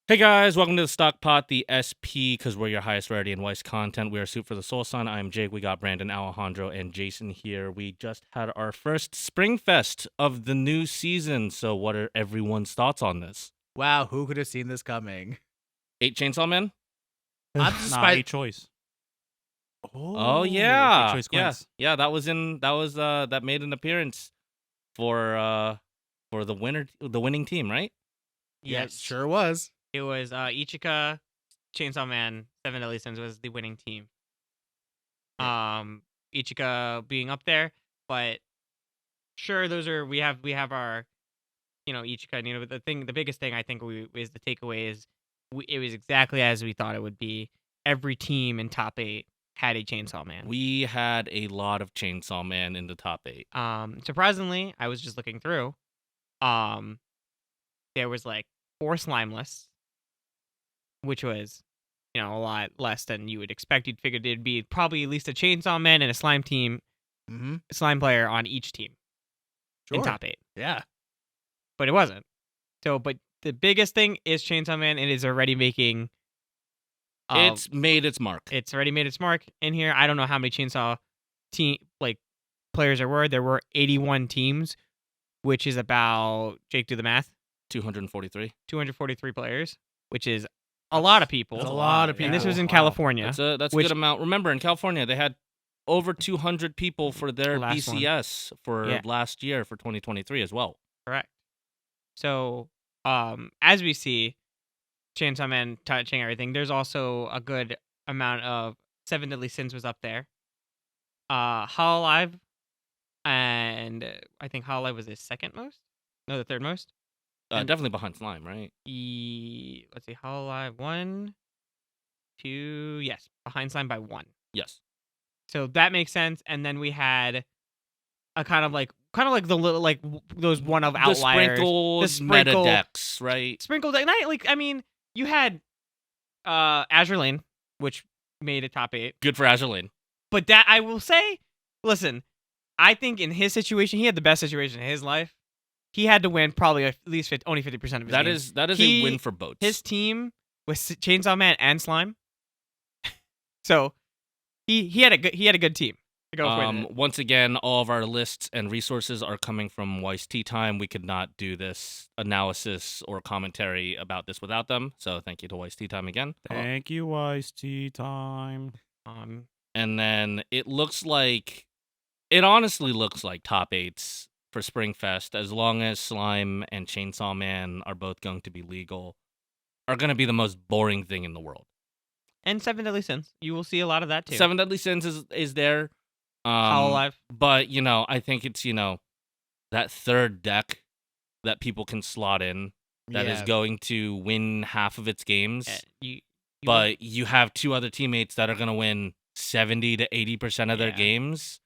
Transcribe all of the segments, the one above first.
Hey guys, welcome to the Stock Pot, the SP, because we're your highest rarity and Weiss content. We are Soup for the Soul Sun. I'm Jake. We got Brandon, Alejandro, and Jason here. We just had our first Springfest of the new season. So, what are everyone's thoughts on this? Wow, who could have seen this coming? 8 Chainsaw Men? I'm Nah, surprised. 8 choice. Oh Eight yeah, choice yeah, Quince. yeah. That made an appearance for the winning team, right? Yes, sure was. It was Ichika, Chainsaw Man, Seven Deadly Sins was the winning team. Ichika being up there, but sure, we have our Ichika. But the biggest thing I think is the takeaway is it was exactly as we thought it would be. Every team in top 8 had a Chainsaw Man. We had a lot of Chainsaw Man in the top 8. Surprisingly, I was just looking through. There was like 4 Slimeless, which was, a lot less than you would expect. You'd figured it'd be probably at least a Chainsaw Man and a Slime team, Slime player on each team in top 8. Yeah. But it wasn't. But the biggest thing is Chainsaw Man. It is already making. It's made its mark. It's already made its mark in here. I don't know how many Chainsaw team players there were. There were 81 teams, which is about, Jake, do the math. 243. 243 players, which is a lot of people. That's a lot of people. And this was in California. That's a good amount. Remember, in California, they had over 200 people for their BCS for last year for 2023 as well. Correct. So, as we see Chainsaw Man touching everything, there's also a good amount of Seven Deadly Sins was up there. Hololive, and I think Hololive was his second most? No, the third most? Definitely behind Slime, right? Let's see, Hololive 1, 2, yes, behind Slime by 1. Yes. So that makes sense. And then we had a kind of like the little, like those one of outliers. The sprinkle meta decks, right? Sprinkle deck. You had Azure Lane, which made a top 8. Good for Azure Lane. But that, I will say, listen, I think in his situation, he had the best situation in his life. He had to win probably at least only 50% of his games. That is a win for boats. His team was Chainsaw Man and Slime. So he had a good team to go with. Once again, all of our lists and resources are coming from Weiss Tea Time. We could not do this analysis or commentary about this without them. So thank you to Weiss Tea Time again. Thank you, Weiss Tea Time. And then it honestly looks like top 8s for Springfest, as long as Slime and Chainsaw Man are both going to be legal, are going to be the most boring thing in the world. And Seven Deadly Sins. You will see a lot of that, too. Seven Deadly Sins is there. Hololive. But, I think it's, that third deck that people can slot in that is going to win half of its games. But you have 2 other teammates that are going to win 70 to 80% of their games.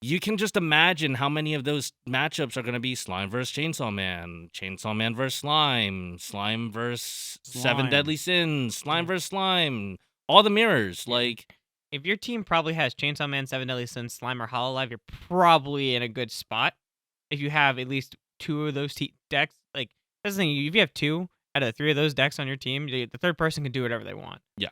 You can just imagine how many of those matchups are going to be Slime versus Chainsaw Man versus Slime versus Seven Deadly Sins, Slime versus Slime, all the mirrors. Like, if your team probably has Chainsaw Man, Seven Deadly Sins, Slime, or Hololive, you're probably in a good spot. If you have at least 2 of those decks, like, that's the thing. If you have 2 out of the 3 of those decks on your team, the third person can do whatever they want. Yeah.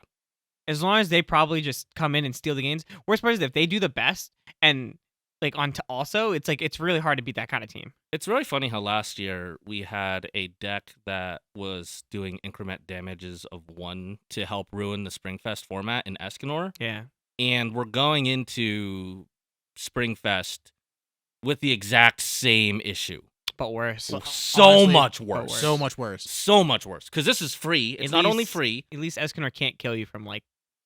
As long as they probably just come in and steal the games. Worst part is if they do the best and it's really hard to beat that kind of team. It's really funny how last year we had a deck that was doing increment damages of 1 to help ruin the Springfest format in Escanor. Yeah. And we're going into Springfest with the exact same issue. But worse. So much worse. So much worse. So much worse. Because this is free. It's not only free. At least Escanor can't kill you from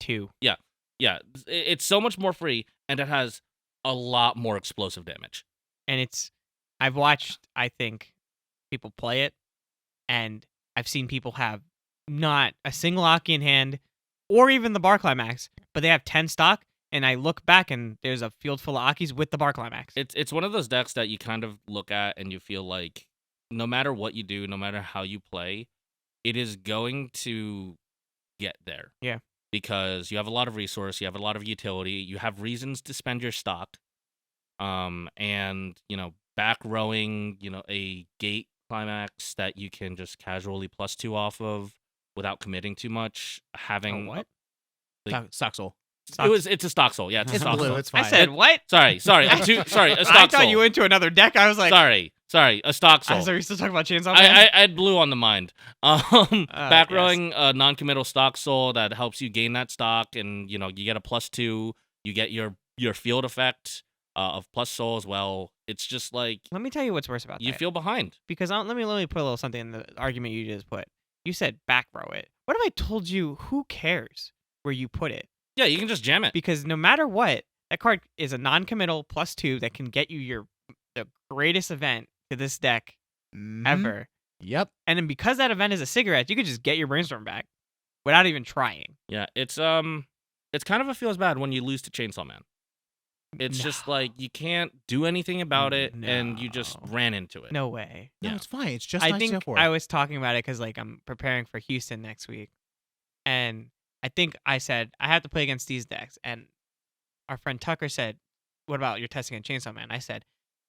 2. Yeah. Yeah. It's so much more free, and it has a lot more explosive damage. And I've watched, I think, people play it, and I've seen people have not a single Aki in hand, or even the Bar Climax, but they have 10 stock, and I look back and there's a field full of Akis with the Bar Climax. It's one of those decks that you kind of look at and you feel like no matter what you do, no matter how you play, it is going to get there. Yeah. Because you have a lot of resource, you have a lot of utility, you have reasons to spend your stock, and back rowing, a gate climax that you can just casually +2 off of, without committing too much. Having what? Stock soul. It's a stock soul. Yeah, it's a It's stock blue. soul. It's fine. I said what? Sorry. A stock I thought soul. you went to another deck. I was like, Sorry, a stock soul. I thought we still talking about Chainsaw Man. I had blue on the mind. Back rowing a non-committal stock soul that helps you gain that stock, and you get a +2. You get your field effect of plus soul as well. It's just like Let me tell you what's worse about you that. feel behind. Because let me put a little something in the argument you just put. You said back row it. What if I told you who cares where you put it? Yeah, you can just jam it. Because no matter what, that card is a non-committal +2 that can get you the greatest event to this deck ever. Yep. And then because that event is a cigarette, you could just get your brainstorm back without even trying. Yeah, it's kind of a feels bad when you lose to Chainsaw Man. It's just like you can't do anything about it, and you just ran into it. No way. No, Yeah. it's fine. It's just I nice to think for. I was talking about it because I'm preparing for Houston next week, and I think I said I have to play against these decks, and our friend Tucker said, "What about your testing against Chainsaw Man?" I said,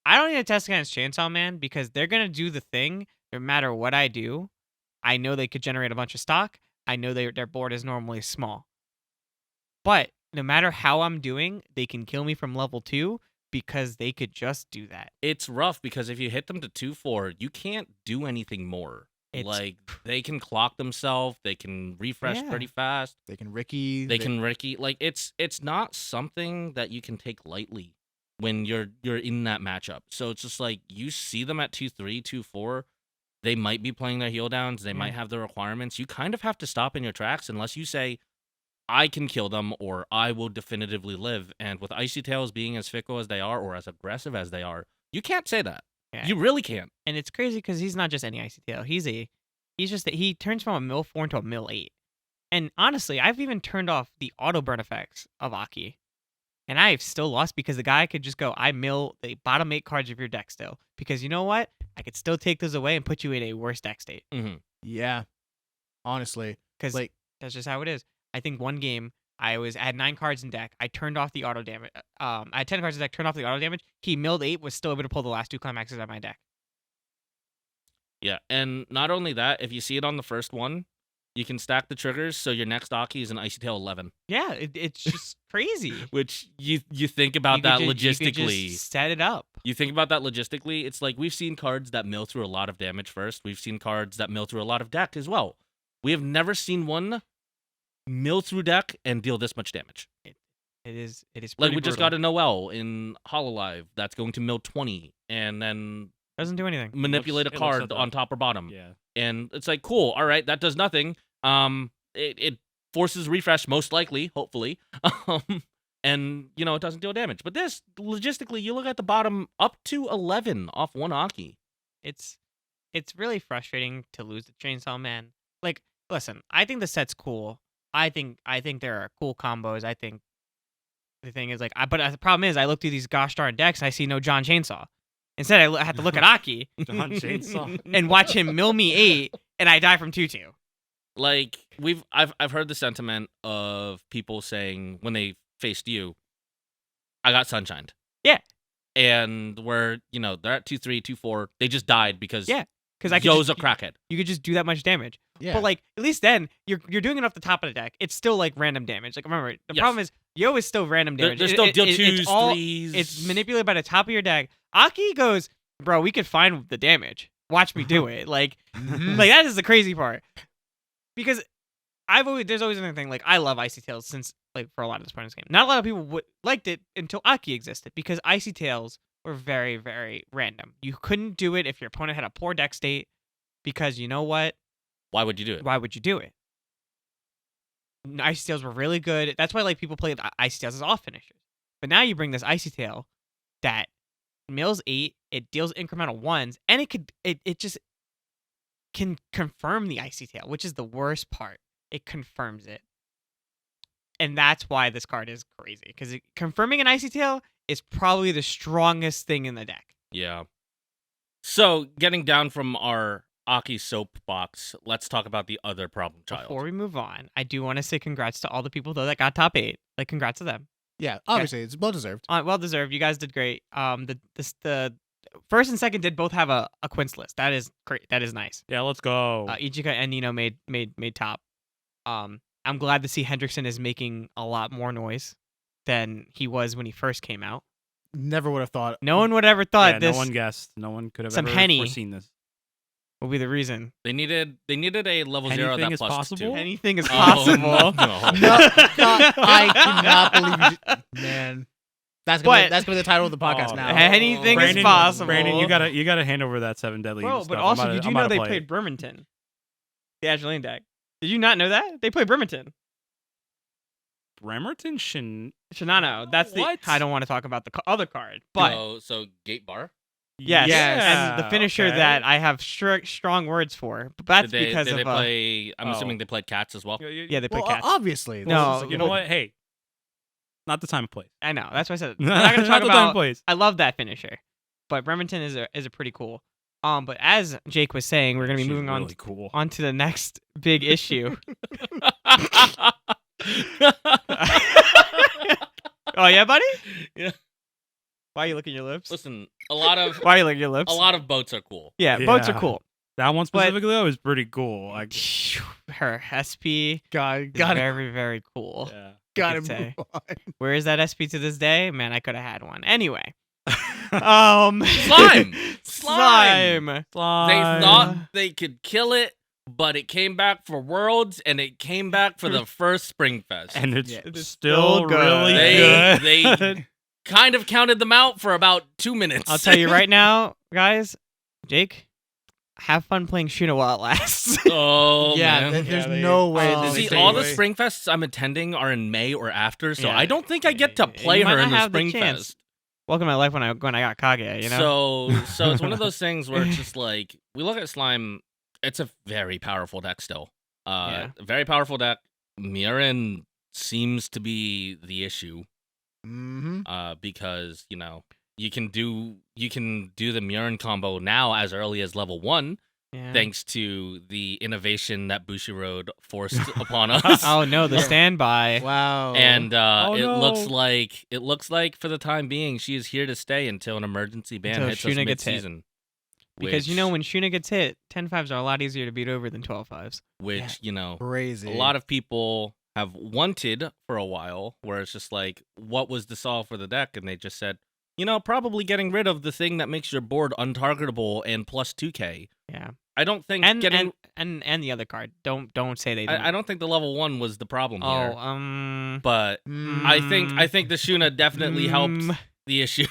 "I don't need to test against Chainsaw Man because they're gonna do the thing no matter what I do. I know they could generate a bunch of stock. I know their board is normally small, but no matter how I'm doing, they can kill me from level 2 because they could just do that." It's rough because if you hit them to 2/4, you can't do anything more. It's Like they can clock themselves, they can refresh pretty fast. They can Ricky. They can Ricky. Like it's not something that you can take lightly when you're in that matchup. So it's just like you see them at 2/3, 2/4. They might be playing their heel downs. They might have the requirements. You kind of have to stop in your tracks unless you say, I can kill them or I will definitively live. And with Icy Tails being as fickle as they are or as aggressive as they are, you can't say that. Yeah. You really can't. And it's crazy because he's not just any ICTL. He turns from a mill 4 into a mill 8. And honestly, I've even turned off the auto burn effects of Aki. And I've still lost because the guy could just go, I mill the bottom 8 cards of your deck still. Because you know what? I could still take those away and put you in a worse deck state. Mm-hmm. Yeah. Honestly. Because that's just how it is. I think one game, I had 9 cards in deck. I turned off the auto damage. I had 10 cards in deck, turned off the auto damage. He milled 8, was still able to pull the last 2 climaxes out of my deck. Yeah, and not only that, if you see it on the first one, you can stack the triggers, so your next Aki is an Icy Tail 11. Yeah, it's just crazy. Which you think about that logistically. You just set it up. You think about that logistically, it's like we've seen cards that mill through a lot of damage first. We've seen cards that mill through a lot of deck as well. We have never seen one mill through deck and deal this much damage. It is like we just got a Noel in Hololive that's going to mill 20 and then doesn't do anything. Manipulate a card on top or bottom. Yeah. And it's like, cool, all right, that does nothing. It forces refresh most likely, hopefully. And it doesn't deal damage. But this logistically, you look at the bottom up to 11 off one Aki. It's really frustrating to lose the Chainsaw Man. Like, listen, I think the set's cool. I think there are cool combos. I think the thing is like, but the problem is I look through these gosh darn decks and I see no John Chainsaw. Instead, I have to look at Aki John Chainsaw and watch him mill me 8, and I die from 2/2. Like I've heard the sentiment of people saying when they faced you, I got sunshined. Yeah. And where they're at 2/3, 2/4, they just died because because Yo's a crackhead. You could just do that much damage. Yeah. But like at least then you're doing it off the top of the deck. It's still like random damage. Like remember, the problem is Yo is still random damage. There's still deal 2s, it's all, 3s. It's manipulated by the top of your deck. Aki goes, bro, we could find the damage. Watch me do it. Like that is the crazy part. Because there's always another thing. Like I love Icy Tails since like for a lot of this part of this game. Not a lot of people liked it until Aki existed because Icy Tails were very, very random. You couldn't do it if your opponent had a poor deck state because you know what? Why would you do it? Why would you do it? Icy Tails were really good. That's why like people played Icy Tails as off finishers. But now you bring this Icy Tail that mills 8, it deals incremental 1s, and it just can confirm the Icy Tail, which is the worst part. It confirms it. And that's why this card is crazy. Because confirming an Icy Tail is probably the strongest thing in the deck. Yeah. So, getting down from our Aki soapbox, let's talk about the other problem child. Before we move on, I do want to say congrats to all the people, though, that got top 8. Like, congrats to them. Yeah, obviously, it's well-deserved. Well deserved. You guys did great. The first and second did both have a quince list. That is great. That is nice. Yeah, let's go. Ichika and Nino made top. I'm glad to see Hendrickson is making a lot more noise than he was when he first came out. Never would have thought. No one would ever thought this. No one guessed. No one could have Some ever Henny foreseen this. Will be the reason. They needed a level 0 Anything that is plus possible? 2. Anything is Oh, possible. no. No, I cannot believe you. Man. That's gonna be the title of the podcast Oh, now. Anything is Brandon, possible. Brandon, you gotta hand over that 7 deadly Bro, stuff. but I'm also, about did to- you I'm know about to they play played it. Bremerton? The Agiline deck. Did you not know that? They played Bremerton. Bremerton Shinano. That's the. What? I don't want to talk about the other card, but So Gate Bar. yes, Yeah, and the finisher okay. that I have strong words for. But that's Did because they of play? I'm Oh. assuming they played Cats as well. yeah, they played Well, cats. obviously. No, This is- You know what? Hey, not the time and place. I know. That's why I said we're not gonna talk not the time and about. place. I love that finisher, but Bremerton is a pretty cool. But as Jake was saying, we're gonna be She's moving really cool. on to the next big issue. Oh yeah, buddy. Yeah. Why are you licking your lips? Listen, a lot of Why are you licking your lips? boats are cool. Yeah, boats are Yeah. cool. That one But- specifically though is pretty cool. Like, Her SP Got is it. very, very cool. yeah. Got could it. say. Move on. Where is that SP to this day? Man, I could have had one. Anyway. Slime! Slime. They thought they could kill it, but it came back for Worlds, and it came back for the first Springfest. and it's Yeah, it's still still good. really They- good. they- kind of counted them out for about 2 minutes. I'll tell you right now, guys, Jake, have fun playing Shuna while it lasts. Oh, Yeah, man. there's they- no way. Oh, this See, is all the way. Springfests I'm attending are in May or after, so Yeah. I don't think I get to You play might her not in the have the chance. Springfest. Welcome to my life when I got Kage, you know? So it's one of those things where it's just like, we look at Slime, it's a very powerful deck still. Very powerful deck. Mirren seems to be the issue. Mm-hmm. Because, you can do the Mirren combo now as early as level 1, Yeah. thanks to the innovation that Bushiroad forced upon us. Oh no, the standby. Wow. And Oh, it no. looks like for the time being she is here to stay until an emergency ban Until hits us Shuna gets hit. mid-season. Because when Shuna gets hit, 10-5s are a lot easier to beat over than 12-5s. Which, crazy. a lot of people have wanted for a while, where it's just like, what was the solve for the deck? And they just said, probably getting rid of the thing that makes your board untargetable and plus 2k. Yeah. I don't think And getting... and the other card. Don't say they don't. I don't think the level 1 was the problem here. But Mm. I think the Shuna definitely helps the issue.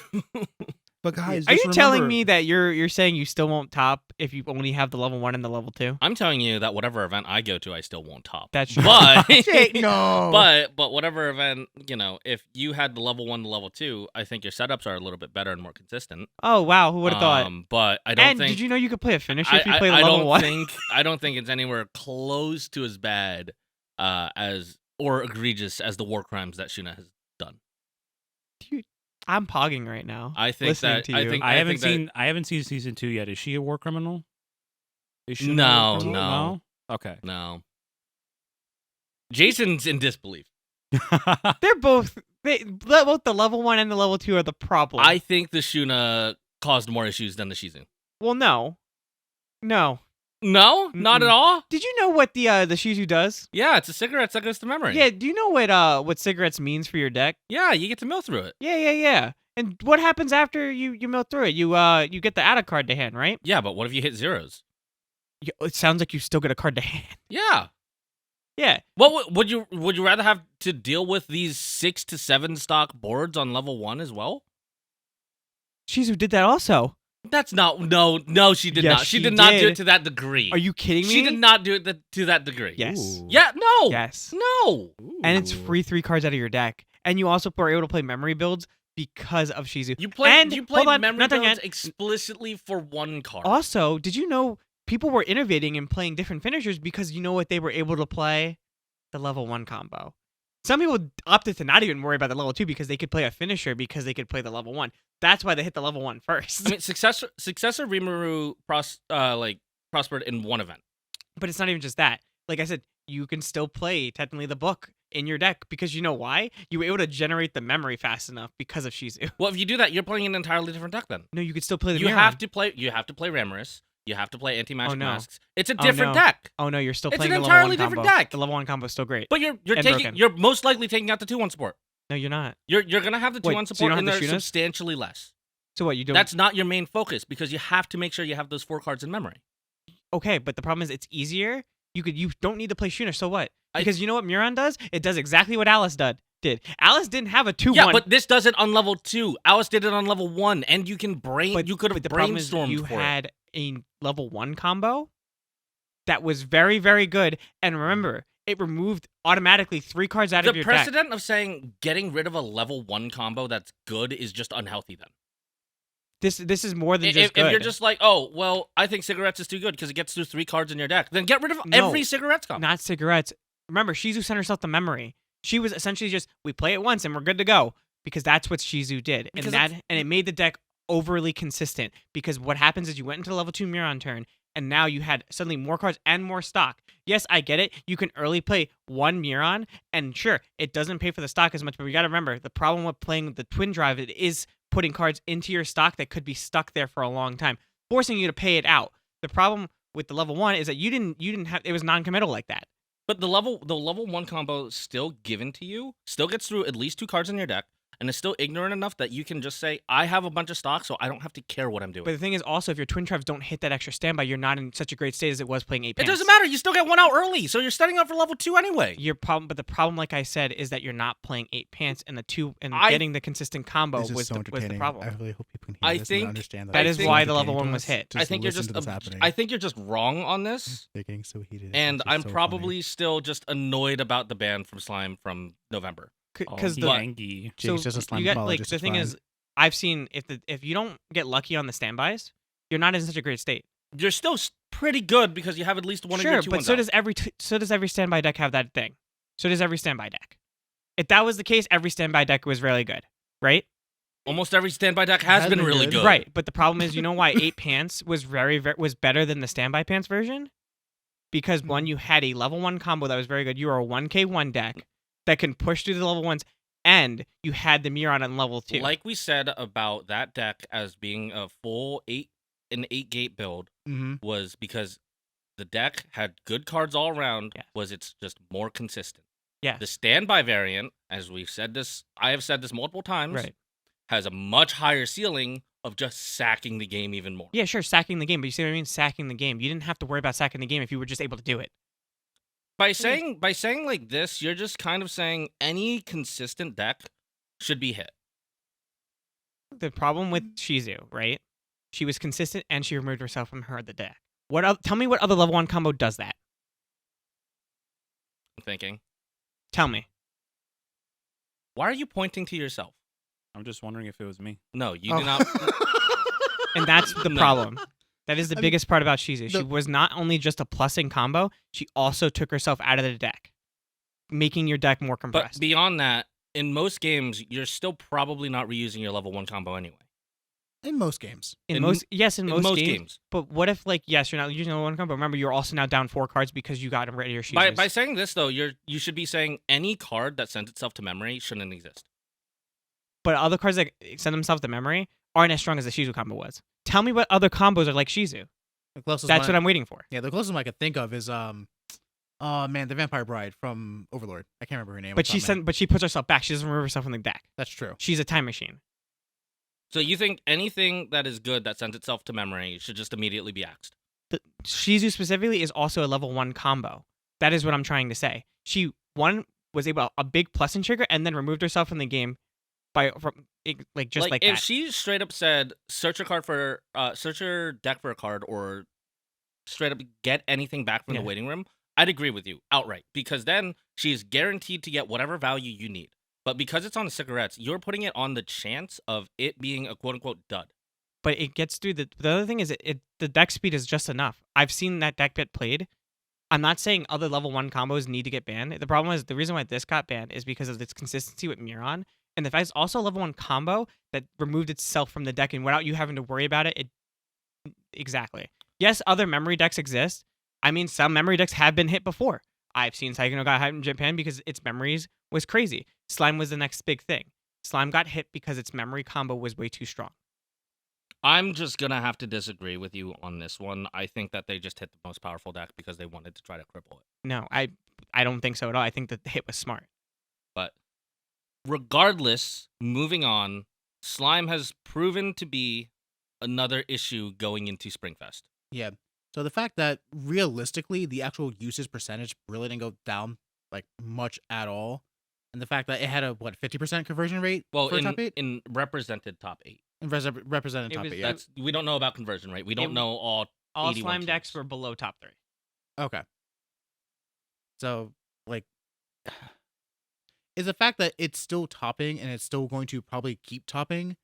But guys, Are you just telling remember- me that you're saying you still won't top if you only have the level 1 and the level 2? I'm telling you that whatever event I go to, I still won't top. That's true. But Jake, no. but whatever event, if you had the level 1 to level 2, I think your setups are a little bit better and more consistent. Oh wow, who would have thought? But I don't And think. did you know you could play a finisher if you play the I level don't 1? I don't think it's anywhere close to as bad as or egregious as the war crimes that Shuna has done. Dude, I'm pogging right now. I think listening that to you. I haven't think that- seen season 2 yet. Is she a war criminal? Is she No, a war criminal? no. Okay. No. Jason's in disbelief. They're both both the level 1 and the level 2 are the problem. I think the Shuna caused more issues than the Shizu. Well, no. No, not at all. Did you know what the Shizu does? Yeah, it's a cigarette that goes to memory. Yeah, do you know what cigarettes means for your deck? Yeah, you get to mill through it. Yeah. And what happens after you mill through it? You get the add card to hand, right? Yeah, but what if you hit zeros? It sounds like you still get a card to hand. Yeah. Yeah. What would you rather have to deal with these 6 to 7 stock boards on level 1 as well? Shizu did that also. That's not she did Yes, not. She she did not do did. it to that degree. Are you kidding me? She did not do it to that degree. Yes. Ooh. Yeah, no. Yes. No. And it's Ooh. free 3 cards out of your deck. And you also are able to play memory builds because of Shizu. You played hold on, memory not done builds yet. explicitly for 1 card. Also, did you know people were innovating and playing different finishers because you know what they were able to play? The level 1 combo. Some people opted to not even worry about the level 2 because they could play a finisher because they could play the level 1. That's why they hit the level 1 first. I mean, successor Rimuru prospered in 1 event. But it's not even just that. Like I said, you can still play technically the book in your deck because you know why? You were able to generate the memory fast enough because of Shizu. Well, if you do that, you're playing an entirely different deck then. No, you could still play the You Miron. have to play Ramorous. You have to play Anti-Magic no. Masks. It's a different deck. Oh no, you're still It's playing an the level 1 entirely combo. different deck. The level 1 combo is still great. But you're most likely taking out the 2-1 support. No, you're not. You're gonna have the 2-1 Wait, so you support don't and have the they're Shunas? substantially less. So what, you don't... That's not your main focus because you have to make sure you have those 4 cards in memory. Okay, but the problem is it's easier. You don't need to play Shuna, so what? Because you know what Miron does? It does exactly what Alice did. Alice didn't have a 2-1. Yeah, but this does it on level 2. Alice did it on level 1, and you can you could have the problem is brainstormed you for had a level 1 combo that was very, very good. And remember, it removed automatically 3 cards out of your deck. The precedent of saying getting rid of a level 1 combo that's good is just unhealthy then. This is more than just good. If you're just like, oh, well, I think Cigarettes is too good because it gets through 3 cards in your deck, then get rid of every Cigarettes combo. Not Cigarettes. Remember, Shizu sent herself the memory. She was essentially just, we play it once and we're good to go. Because that's what Shizu did. And it made the deck overly consistent. Because what happens is you went into the level 2 Miron turn, and now you had suddenly more cards and more stock. Yes, I get it. You can early play 1 Miron, and sure, it doesn't pay for the stock as much, but we got to remember, the problem with playing the Twin Drive, it is putting cards into your stock that could be stuck there for a long time, forcing you to pay it out. The problem with the level 1 is that you didn't have, it was non-committal like that. But the level 1 combo still given to you, still gets through at least 2 cards in your deck, and is still ignorant enough that you can just say, I have a bunch of stock, so I don't have to care what I'm doing. But the thing is also, if your Twin Drives don't hit that extra standby, you're not in such a great state as it was playing 8 pants. It doesn't matter. You still get 1 out early, so you're setting up for level 2 anyway. But the problem, like I said, is that you're not playing 8 pants, and getting the consistent combo was the problem. I really hope people can hear this and understand that. That is why the level 1 was hit. I think you're just wrong on this. They're getting so heated. And I'm probably still just annoyed about the ban from Slime from November. Because Angie. Jake's just a slime apologist, the thing is, I've seen if you don't get lucky on the standbys, you're not in such a great state. You're still pretty good because you have at least one of your 2 but so does every standby deck have that thing. So does every standby deck. If that was the case, every standby deck was really good, right? Almost every standby deck has been really good. Right, but the problem is, you know why 8 pants was was better than the standby pants version? Because one, you had a level 1 combo that was very good. You were a 1k1 deck that can push through the level 1s, and you had the Miron on level 2. Like we said about that deck as being a full 8-gate build, was because the deck had good cards all around. Yes. Was it's just more consistent. Yeah. The standby variant, as we've said this, I have said this multiple times, Right. has a much higher ceiling of just sacking the game even more. Yeah, sure, sacking the game, but you see what I mean? Sacking the game. You didn't have to worry about sacking the game if you were just able to do it. By saying like this, you're just kind of saying any consistent deck should be hit. The problem with Shizu, right? She was consistent and she removed herself from the deck. Tell me what other level 1 combo does that. I'm thinking. Tell me. Why are you pointing to yourself? I'm just wondering if it was me. No, you do not. And that's the problem. That is the biggest part about Shizu. She was not only just a plussing combo, she also took herself out of the deck, making your deck more compressed. But beyond that, in most games, you're still probably not reusing your level 1 combo anyway. In most games. In most games. But what if, yes, you're not using level 1 combo, but remember, you're also now down 4 cards because you got rid of your Shizus. By saying this, though, you should be saying any card that sends itself to memory shouldn't exist. But other cards that send themselves to memory aren't as strong as the Shizu combo was. Tell me what other combos are like Shizu. That's what I'm waiting for. Yeah, the closest one I could think of is the Vampire Bride from Overlord. I can't remember her name. But she puts herself back. She doesn't remove herself from the deck. That's true. She's a time machine. So you think anything that is good that sends itself to memory should just immediately be axed? Shizu specifically is also a level 1 combo. That is what I'm trying to say. She was able a big plus and trigger and then removed herself from the game like that. If she straight up said search your deck for a card or straight up get anything back from the waiting room, I'd agree with you outright because then she's guaranteed to get whatever value you need. But because it's on the cigarettes, you're putting it on the chance of it being a quote-unquote dud. But it gets through the other thing is the deck speed is just enough. I've seen that deck get played. I'm not saying other level 1 combos need to get banned. The problem is the reason why this got banned is because of its consistency with Miron. And the fact it's also a level 1 combo that removed itself from the deck and without you having to worry about it. Exactly. Yes, other memory decks exist. I mean, some memory decks have been hit before. I've seen Saigano got hyped in Japan because its memories was crazy. Slime was the next big thing. Slime got hit because its memory combo was way too strong. I'm just going to have to disagree with you on this one. I think that they just hit the most powerful deck because they wanted to try to cripple it. No, I don't think so at all. I think that the hit was smart. But regardless, moving on, Slime has proven to be another issue going into Springfest. Yeah. So the fact that realistically the actual usage percentage really didn't go down like much at all, and the fact that it had a 50% conversion rate for top 8 in represented top 8. Represented top 8. Yeah. We don't know about conversion rate. We don't know all Slime teams. decks were below top 3. Okay. So like, is the fact that it's still topping and it's still going to probably keep topping.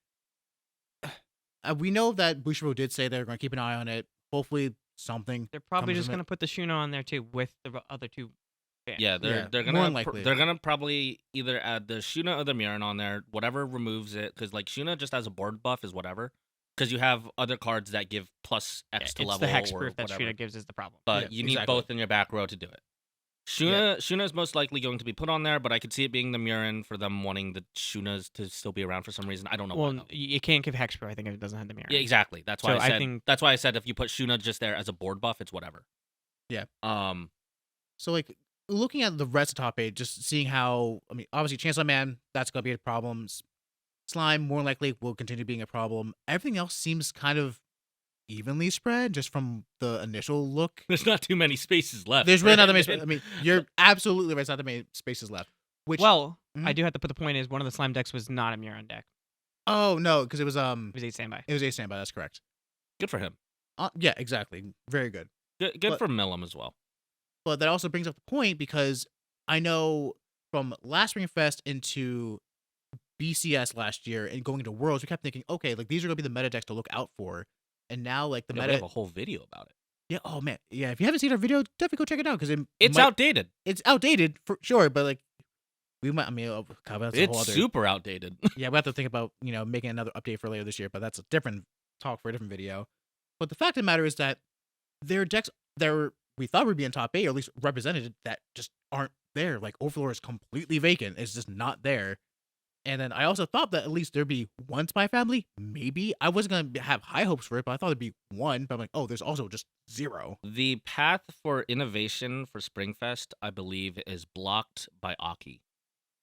We know that Bushiroad did say they're going to keep an eye on it. Hopefully something. They're probably just going to put the Shuna on there too with the other 2 bands. Yeah, they're gonna probably either add the Shuna or the Mirren on there, whatever removes it, because like Shuna just as a board buff is whatever. Because you have other cards that give plus X to level. It's the hexproof or that whatever. Shuna gives is the problem. But you need both in your back row to do it. Shuna is most likely going to be put on there, but I could see it being the Mirren for them wanting the Shunas to still be around for some reason. I don't know. Well, you can't give hexproof, I think, if it doesn't have the Mirren. Yeah, exactly. That's why that's why I said if you put Shuna just there as a board buff, it's whatever. Yeah. So like looking at the rest of top 8, just seeing how obviously Chainsaw Man, that's gonna be a problem. Slime more likely will continue being a problem. Everything else seems kind of evenly spread just from the initial look. There's not too many spaces left. There's really not that many spaces. You're absolutely right. There's not that many spaces left. I do have to put the point is one of the Slime decks was not a Mirren deck. Oh no, because it was 8 standby. It was 8 standby. That's correct. Good for him. Yeah, exactly. Very good. Good for Millum as well. But that also brings up the point because I know from last Springfest into BCS last year and going into Worlds, we kept thinking, okay, like these are gonna be the meta decks to look out for. And now, like the meta, we have a whole video about it. Yeah. Oh man. Yeah. If you haven't seen our video, definitely go check it out because it's outdated. It's outdated for sure, but like we might. It's super outdated. Yeah, we have to think about making another update for later this year, but that's a different talk for a different video. But the fact of the matter is that there are decks that we thought would be in top 8, or at least represented, that just aren't there. Like Overlord is completely vacant; it's just not there. And then I also thought that at least there'd be one Spy Family. Maybe I wasn't gonna have high hopes for it, but I thought there'd be one. But I'm like, oh, there's also just 0. The path for innovation for Springfest, I believe, is blocked by Aki.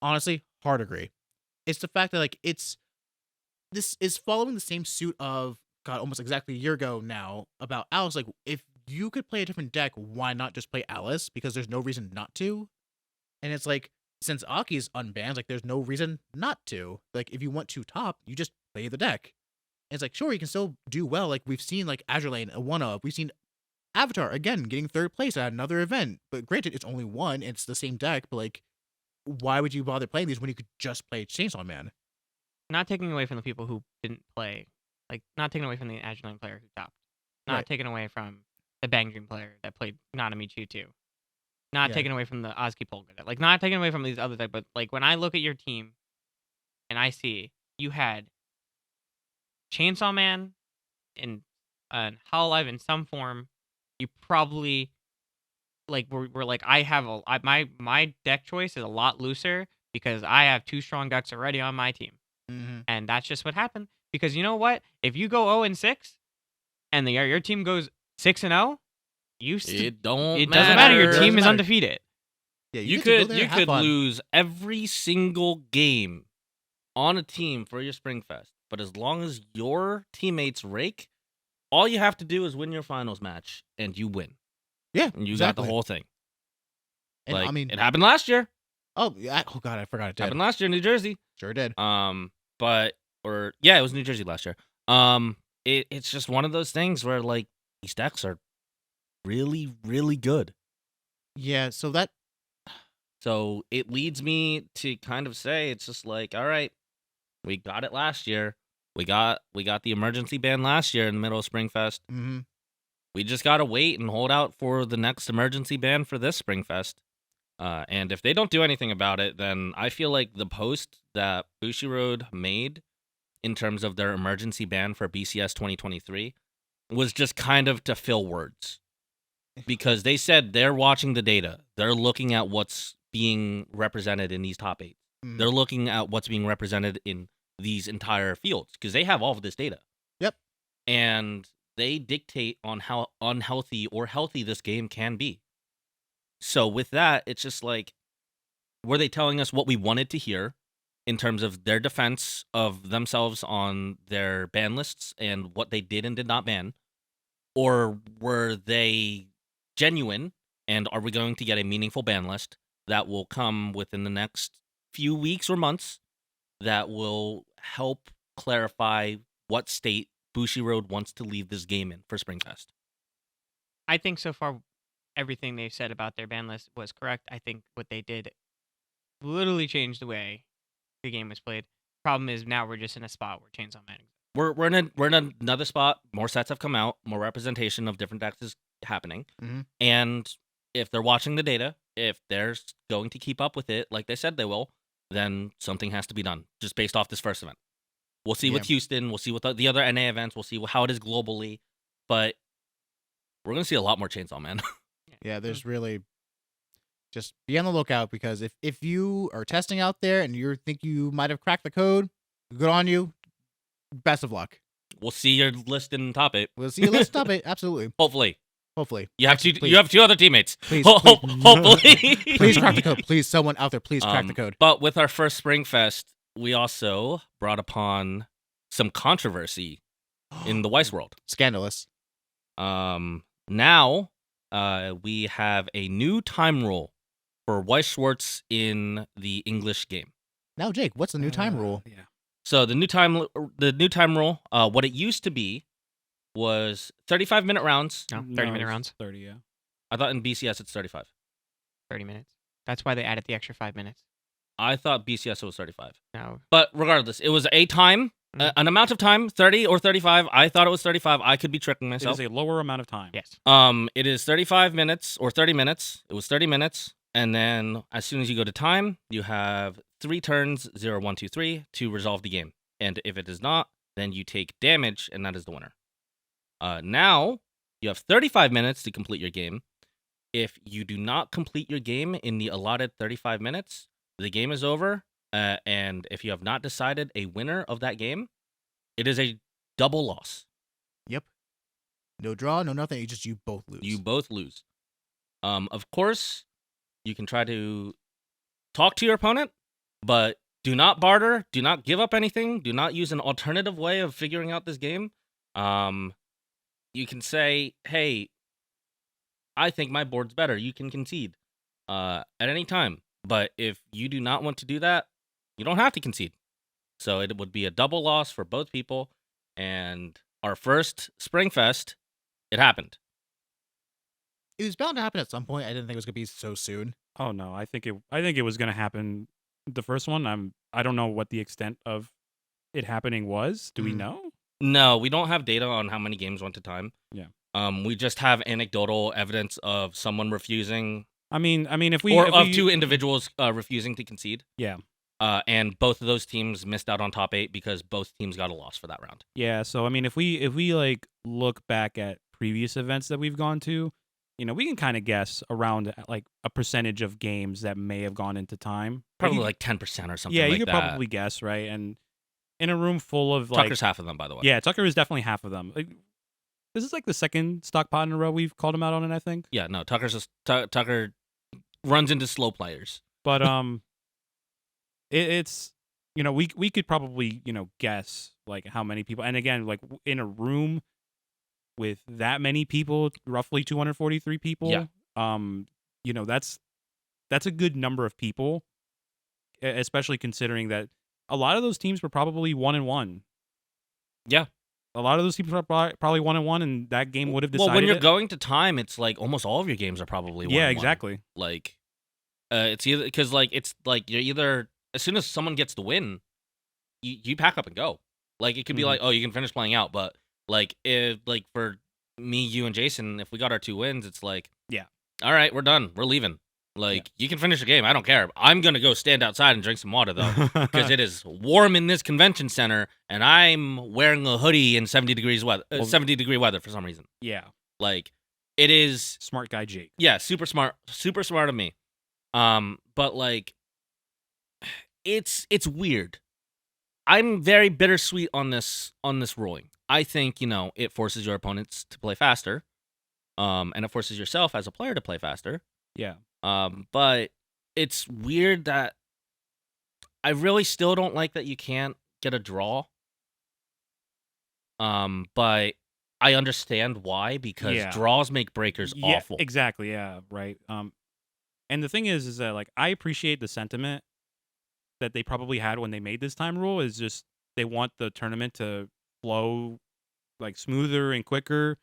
Honestly, hard agree. It's the fact that like this is following the same suit of almost exactly a year ago now about Alice. Like, if you could play a different deck, why not just play Alice? Because there's no reason not to. And it's like, since Aki's unbanned, like there's no reason not to. Like if you want to top, you just play the deck. And it's like, sure, you can still do well. Like we've seen like Azure Lane, a 1-of. We've seen Avatar again getting 3rd place at another event. But granted, it's only one. It's the same deck. But like, why would you bother playing these when you could just play Chainsaw Man? Not taking away from the people who didn't play. Like not taking away from the Azure Lane player who topped. Not taking away from the Bang Dream player that played Nanamichi too. Not taken away from the Oski Polka. Like, not taken away from these other things, but, like, when I look at your team and I see you had Chainsaw Man and Hololive in some form, you probably, like, were like, my deck choice is a lot looser because I have 2 strong decks already on my team. Mm-hmm. And that's just what happened. Because you know what? If you go 0-6 and your team goes 6-0, it doesn't matter. Your team is undefeated. Yeah, you could lose every single game on a team for your Springfest, but as long as your teammates rake, all you have to do is win your finals match, and you win. Yeah, and you got the whole thing. And like, it happened last year. Oh, yeah. Oh God, I forgot it did. Happened last year in New Jersey. Sure did. It was New Jersey last year. It's just one of those things where like these decks are really, really good. Yeah, so it leads me to kind of say it's just like, all right, we got it last year. We got the emergency ban last year in the middle of Springfest. Mm-hmm. We just gotta wait and hold out for the next emergency ban for this Springfest. And if they don't do anything about it, then I feel like the post that Bushiroad made in terms of their emergency ban for BCS 2023 was just kind of to fill words. because they said they're watching the data. They're looking at what's being represented in these top 8. They're looking at what's being represented in these entire fields because they have all of this data. Yep. And they dictate on how unhealthy or healthy this game can be. So with that, it's just like, were they telling us what we wanted to hear in terms of their defense of themselves on their ban lists and what they did and did not ban? Or were they genuine, and are we going to get a meaningful ban list that will come within the next few weeks or months that will help clarify what state Bushiroad wants to leave this game in for Springfest? I think so far everything they've said about their ban list was correct. I think what they did literally changed the way the game was played. Problem is now we're just in a spot where Chainsaw Man exists. We're in another spot. More sets have come out. More representation of different decks is happening. Mm-hmm. And if they're watching the data, if they're going to keep up with it like they said they will, then something has to be done just based off this first event. We'll see with Houston. We'll see with the other NA events. We'll see how it is globally. But we're going to see a lot more Chainsaw Man. Yeah, there's really... Just be on the lookout, because if you are testing out there and you think you might have cracked the code, good on you. Best of luck. We'll see your list in top 8. We'll see your list top 8. Absolutely. Hopefully. You have you have 2 other teammates. Please, hopefully. Please crack the code. Please, someone out there, please crack the code. But with our first Springfest, we also brought upon some controversy in the Weiss world. Scandalous. Now we have a new time rule for Weiss Schwarz in the English game. Now, Jake, what's the new time rule? Yeah. So the new time rule, what it used to be was 35-minute rounds. No, 30-minute rounds. 30, yeah. I thought in BCS it's 35. 30 minutes. That's why they added the extra 5 minutes. I thought BCS was 35. No. But regardless, it was a time, an amount of time, 30 or 35. I thought it was 35. I could be tricking myself. It is a lower amount of time. Yes. It is 35 minutes or 30 minutes. It was 30 minutes. And then as soon as you go to time, you have 3 turns, 0, 1, 2, 3, to resolve the game. And if it is not, then you take damage, and that is the winner. Now, you have 35 minutes to complete your game. If you do not complete your game in the allotted 35 minutes, the game is over. And if you have not decided a winner of that game, it is a double loss. Yep. No draw, no nothing. You both lose. You both lose. Of course, you can try to talk to your opponent, but do not barter. Do not give up anything. Do not use an alternative way of figuring out this game. You can say, hey, I think my board's better. You can concede at any time. But if you do not want to do that, you don't have to concede. So it would be a double loss for both people. And our first Springfest, it happened. It was bound to happen at some point. I didn't think it was going to be so soon. Oh no, I think it was going to happen. The first one, I don't know what the extent of it happening was. Do we know? No, we don't have data on how many games went to time. Yeah. We just have anecdotal evidence of someone refusing. I mean, if 2 individuals refusing to concede. Yeah. And both of those teams missed out on top 8 because both teams got a loss for that round. Yeah. So I mean, if we like look back at previous events that we've gone to, we can kind of guess around like a percentage of games that may have gone into time. Probably like 10% or something. Yeah, like you could that. probably guess, right? And in a room full of like Tucker's half of them, by the way. Yeah, Tucker is definitely half of them. Like, this is like the second stock pot in a row we've called him out on it, I think. Yeah, no, Tucker runs into slow players. But it's we could probably guess like how many people, and again like in a room with that many people, roughly 243 people. Yeah. That's a good number of people, especially considering that a lot of those teams were probably 1-1. Yeah. A lot of those teams were probably 1-1, and that game would have decided. Well, when you're going to time, it's like almost all of your games are probably 1-1. Yeah, exactly. Like, it's either because like it's like you're either as soon as someone gets the win, you pack up and go. Like it could be like, oh, you can finish playing out, but like if like for me, you, and Jason, if we got our 2 wins, it's like, yeah, all right, we're done, we're leaving. Like you can finish the game, I don't care. I'm gonna go stand outside and drink some water though, because it is warm in this convention center, and I'm wearing a hoodie in 70 degree weather for some reason. Yeah, like It is Smart guy Jake. Yeah, super smart of me. But like, it's weird. I'm very bittersweet on this ruling. I think it forces your opponents to play faster, and it forces yourself as a player to play faster. Yeah. But it's weird that I really still don't like that you can't get a draw. But I understand why, because draws make breakers awful. Exactly. Yeah. Right. And the thing is that like I appreciate the sentiment that they probably had when they made this time rule. Is just they want the tournament to flow like smoother and quicker.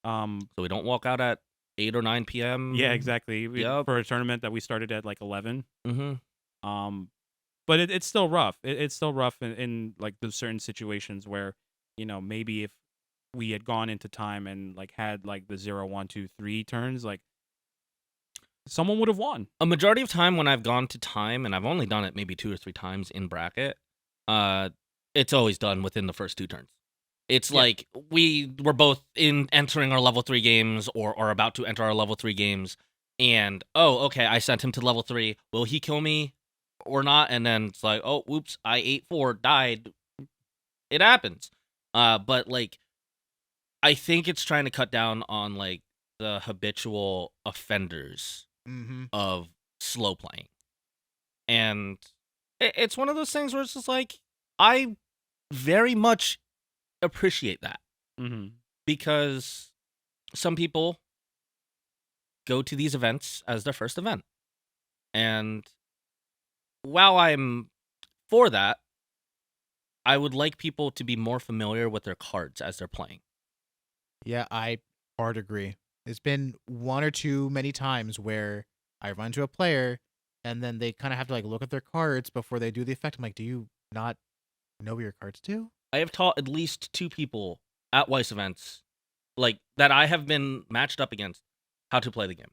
So we don't walk out at 8 or 9 p.m. Yeah, exactly. Yep. For a tournament that we started at like 11. Mm-hmm. But it's still rough. It's still rough in like those certain situations where maybe if we had gone into time and like had like the 0, 1, 2, 3 turns, like someone would have won. A majority of time when I've gone to time, and I've only done it maybe 2 or 3 times in bracket, it's always done within the first 2 turns. It's like we were both entering our level 3 games or are about to enter our level 3 games, and okay, I sent him to level 3. Will he kill me or not? And then it's like, oh, whoops, I 8-4, died. It happens. But like, I think it's trying to cut down on like the habitual offenders of slow playing. And it's one of those things where it's just like, I very much appreciate that. Because some people go to these events as their first event. And while I'm for that, I would like people to be more familiar with their cards as they're playing. Yeah, I hard agree. There's been 1 or 2 many times where I run to a player and then they kind of have to like look at their cards before they do the effect. I'm like, do you not know what your cards do? I have taught at least 2 people at Weiss events, like that I have been matched up against, how to play the game.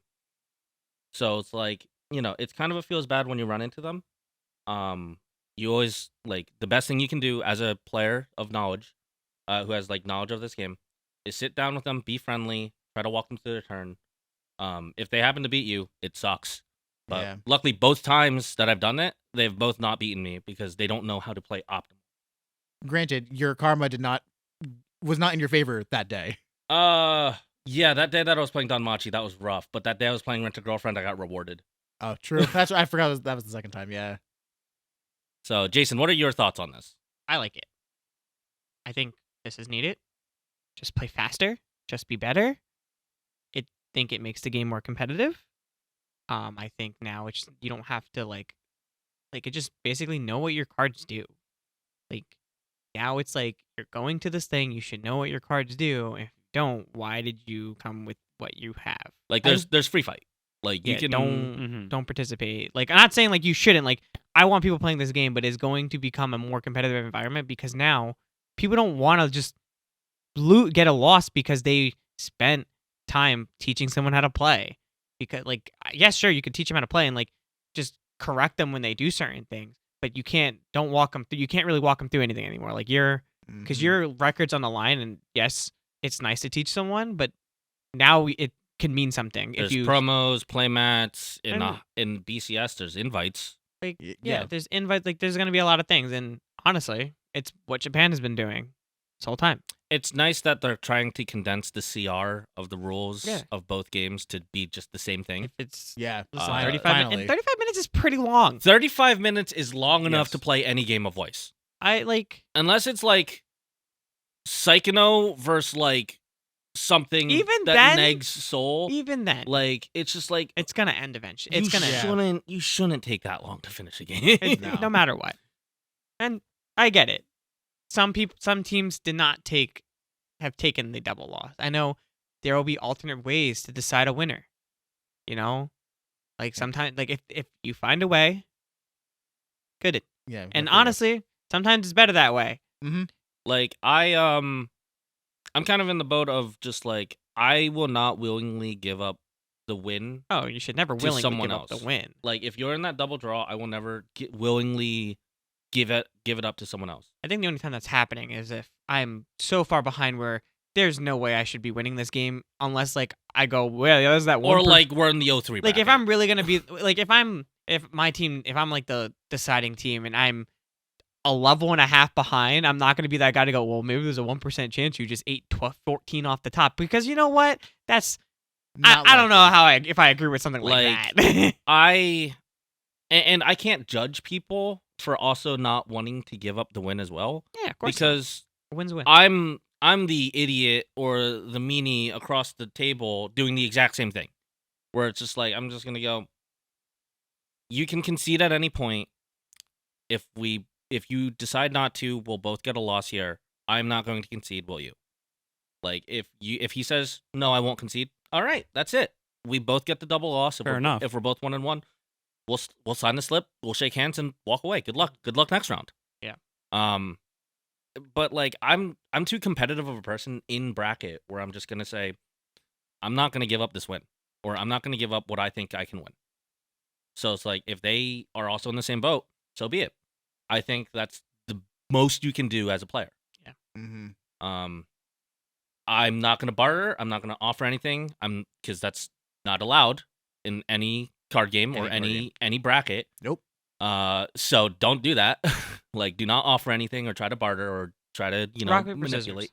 So it's like, it's kind of feels bad when you run into them. You always like the best thing you can do as a player of knowledge, who has like knowledge of this game, is sit down with them, be friendly, try to walk them through their turn. If they happen to beat you, it sucks. But luckily, both times that I've done it, they've both not beaten me because they don't know how to play optimal. Granted, your karma was not in your favor that day. Yeah, that day that I was playing Danmachi, that was rough. But that day I was playing Rent a Girlfriend, I got rewarded. Oh, true. That's I forgot that was the second time. Yeah. So, Jason, what are your thoughts on this? I like it. I think this is needed. Just play faster. Just be better. I think it makes the game more competitive. I think now you don't have to like it just basically know what your cards do. Like now it's like you're going to this thing, you should know what your cards do. If you don't, why did you come with what you have? Like there's free fight. Like you can don't participate. Like I'm not saying like you shouldn't. Like I want people playing this game, but it's going to become a more competitive environment because now people don't want to just get a loss because they spent time teaching someone how to play. Because like yes, sure, you can teach them how to play and like just correct them when they do certain things, but you can't walk them through. You can't really walk them through anything anymore. Like because your record's on the line, and yes, it's nice to teach someone, but now it can mean something. There's promos, playmats in BCS. There's invites. Like there's invites. Like there's gonna be a lot of things, and honestly, it's what Japan has been doing this whole time. It's nice that they're trying to condense the CR of the rules of both games to be just the same thing. If it's 35 minutes is pretty long. 35 minutes is long enough to play any game of Weiss. Unless it's like Psychono versus like something that negs soul. Even then, like it's just like it's gonna end eventually. You shouldn't take that long to finish a game. No matter what. And I get it. Some teams did not have taken the double loss. I know there will be alternate ways to decide a winner. Like sometimes, like if you find a way, good. Yeah. And honestly, sometimes it's better that way. Like I'm kind of in the boat of just like I will not willingly give up the win. Oh, you should never willingly give up the win. Like if you're in that double draw, I will never willingly give it up to someone else. I think the only time that's happening is if I'm so far behind where there's no way I should be winning this game unless like I go, well, there's that one. Or like we're in the 0-3 bracket. Like if I'm really gonna be like if I'm like the deciding team and I'm a level and a half behind, I'm not gonna be that guy to go, well, maybe there's a 1% chance you just ate 14 off the top, because you know what? That's I don't know if I agree with something like that. I can't judge people for also not wanting to give up the win as well. Yeah, of course. Because a win's a win. I'm the idiot or the meanie across the table doing the exact same thing. Where it's just like, I'm just gonna go, you can concede at any point. If you decide not to, we'll both get a loss here. I'm not going to concede, will you? Like if he says no, I won't concede. All right, that's it. We both get the double loss. Fair enough. If we're both 1-1, we'll sign the slip. We'll shake hands and walk away. Good luck. Good luck next round. Yeah. But like I'm too competitive of a person in bracket where I'm just gonna say, I'm not gonna give up this win, or I'm not gonna give up what I think I can win. So it's like if they are also in the same boat, so be it. I think that's the most you can do as a player. Yeah. Mm-hmm. I'm not gonna barter. I'm not gonna offer anything. Because that's not allowed in any card game or any bracket. Nope. So don't do that. Like, do not offer anything or try to barter or try to manipulate.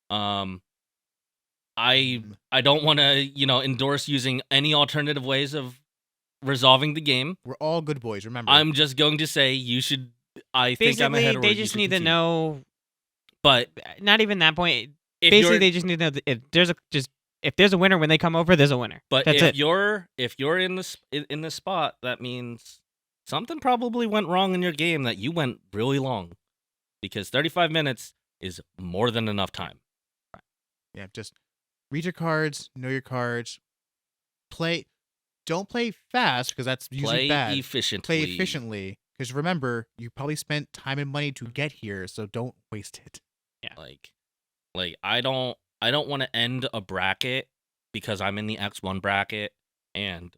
I don't want to endorse using any alternative ways of resolving the game. We're all good boys, remember. I'm just going to say you should. I think I'm ahead. They just need to know. But not even that point. Basically, they just need to know that if there's a winner when they come over, there's a winner. But that's if you're in this spot, that means something probably went wrong in your game that you went really long, because 35 minutes is more than enough time. Yeah, just read your cards, know your cards, don't play fast because that's usually bad. Play efficiently, because remember, you probably spent time and money to get here, so don't waste it. Yeah. Like I don't want to end a bracket because I'm in the X1 bracket and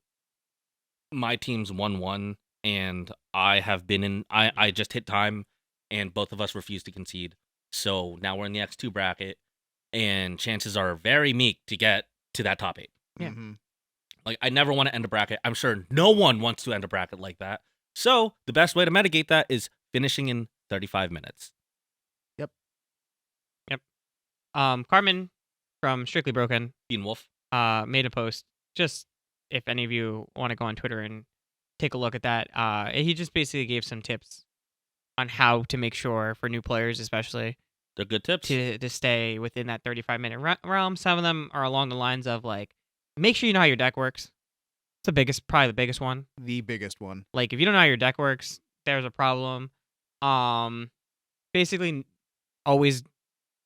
my team's 1-1 and I have been in I just hit time and both of us refused to concede. So now we're in the X2 bracket and chances are very meek to get to that top 8. Yeah. Mm-hmm. Like, I never want to end a bracket. I'm sure no one wants to end a bracket like that. So the best way to mitigate that is finishing in 35 minutes. Carmen from Strictly Broken, Bean Wolf, made a post. Just if any of you want to go on Twitter and take a look at that, he just basically gave some tips on how to make sure, for new players especially, they're good tips, to stay within that 35-minute realm. Some of them are along the lines of like, make sure you know how your deck works. It's probably the biggest one. The biggest one. Like, if you don't know how your deck works, there's a problem. Basically, always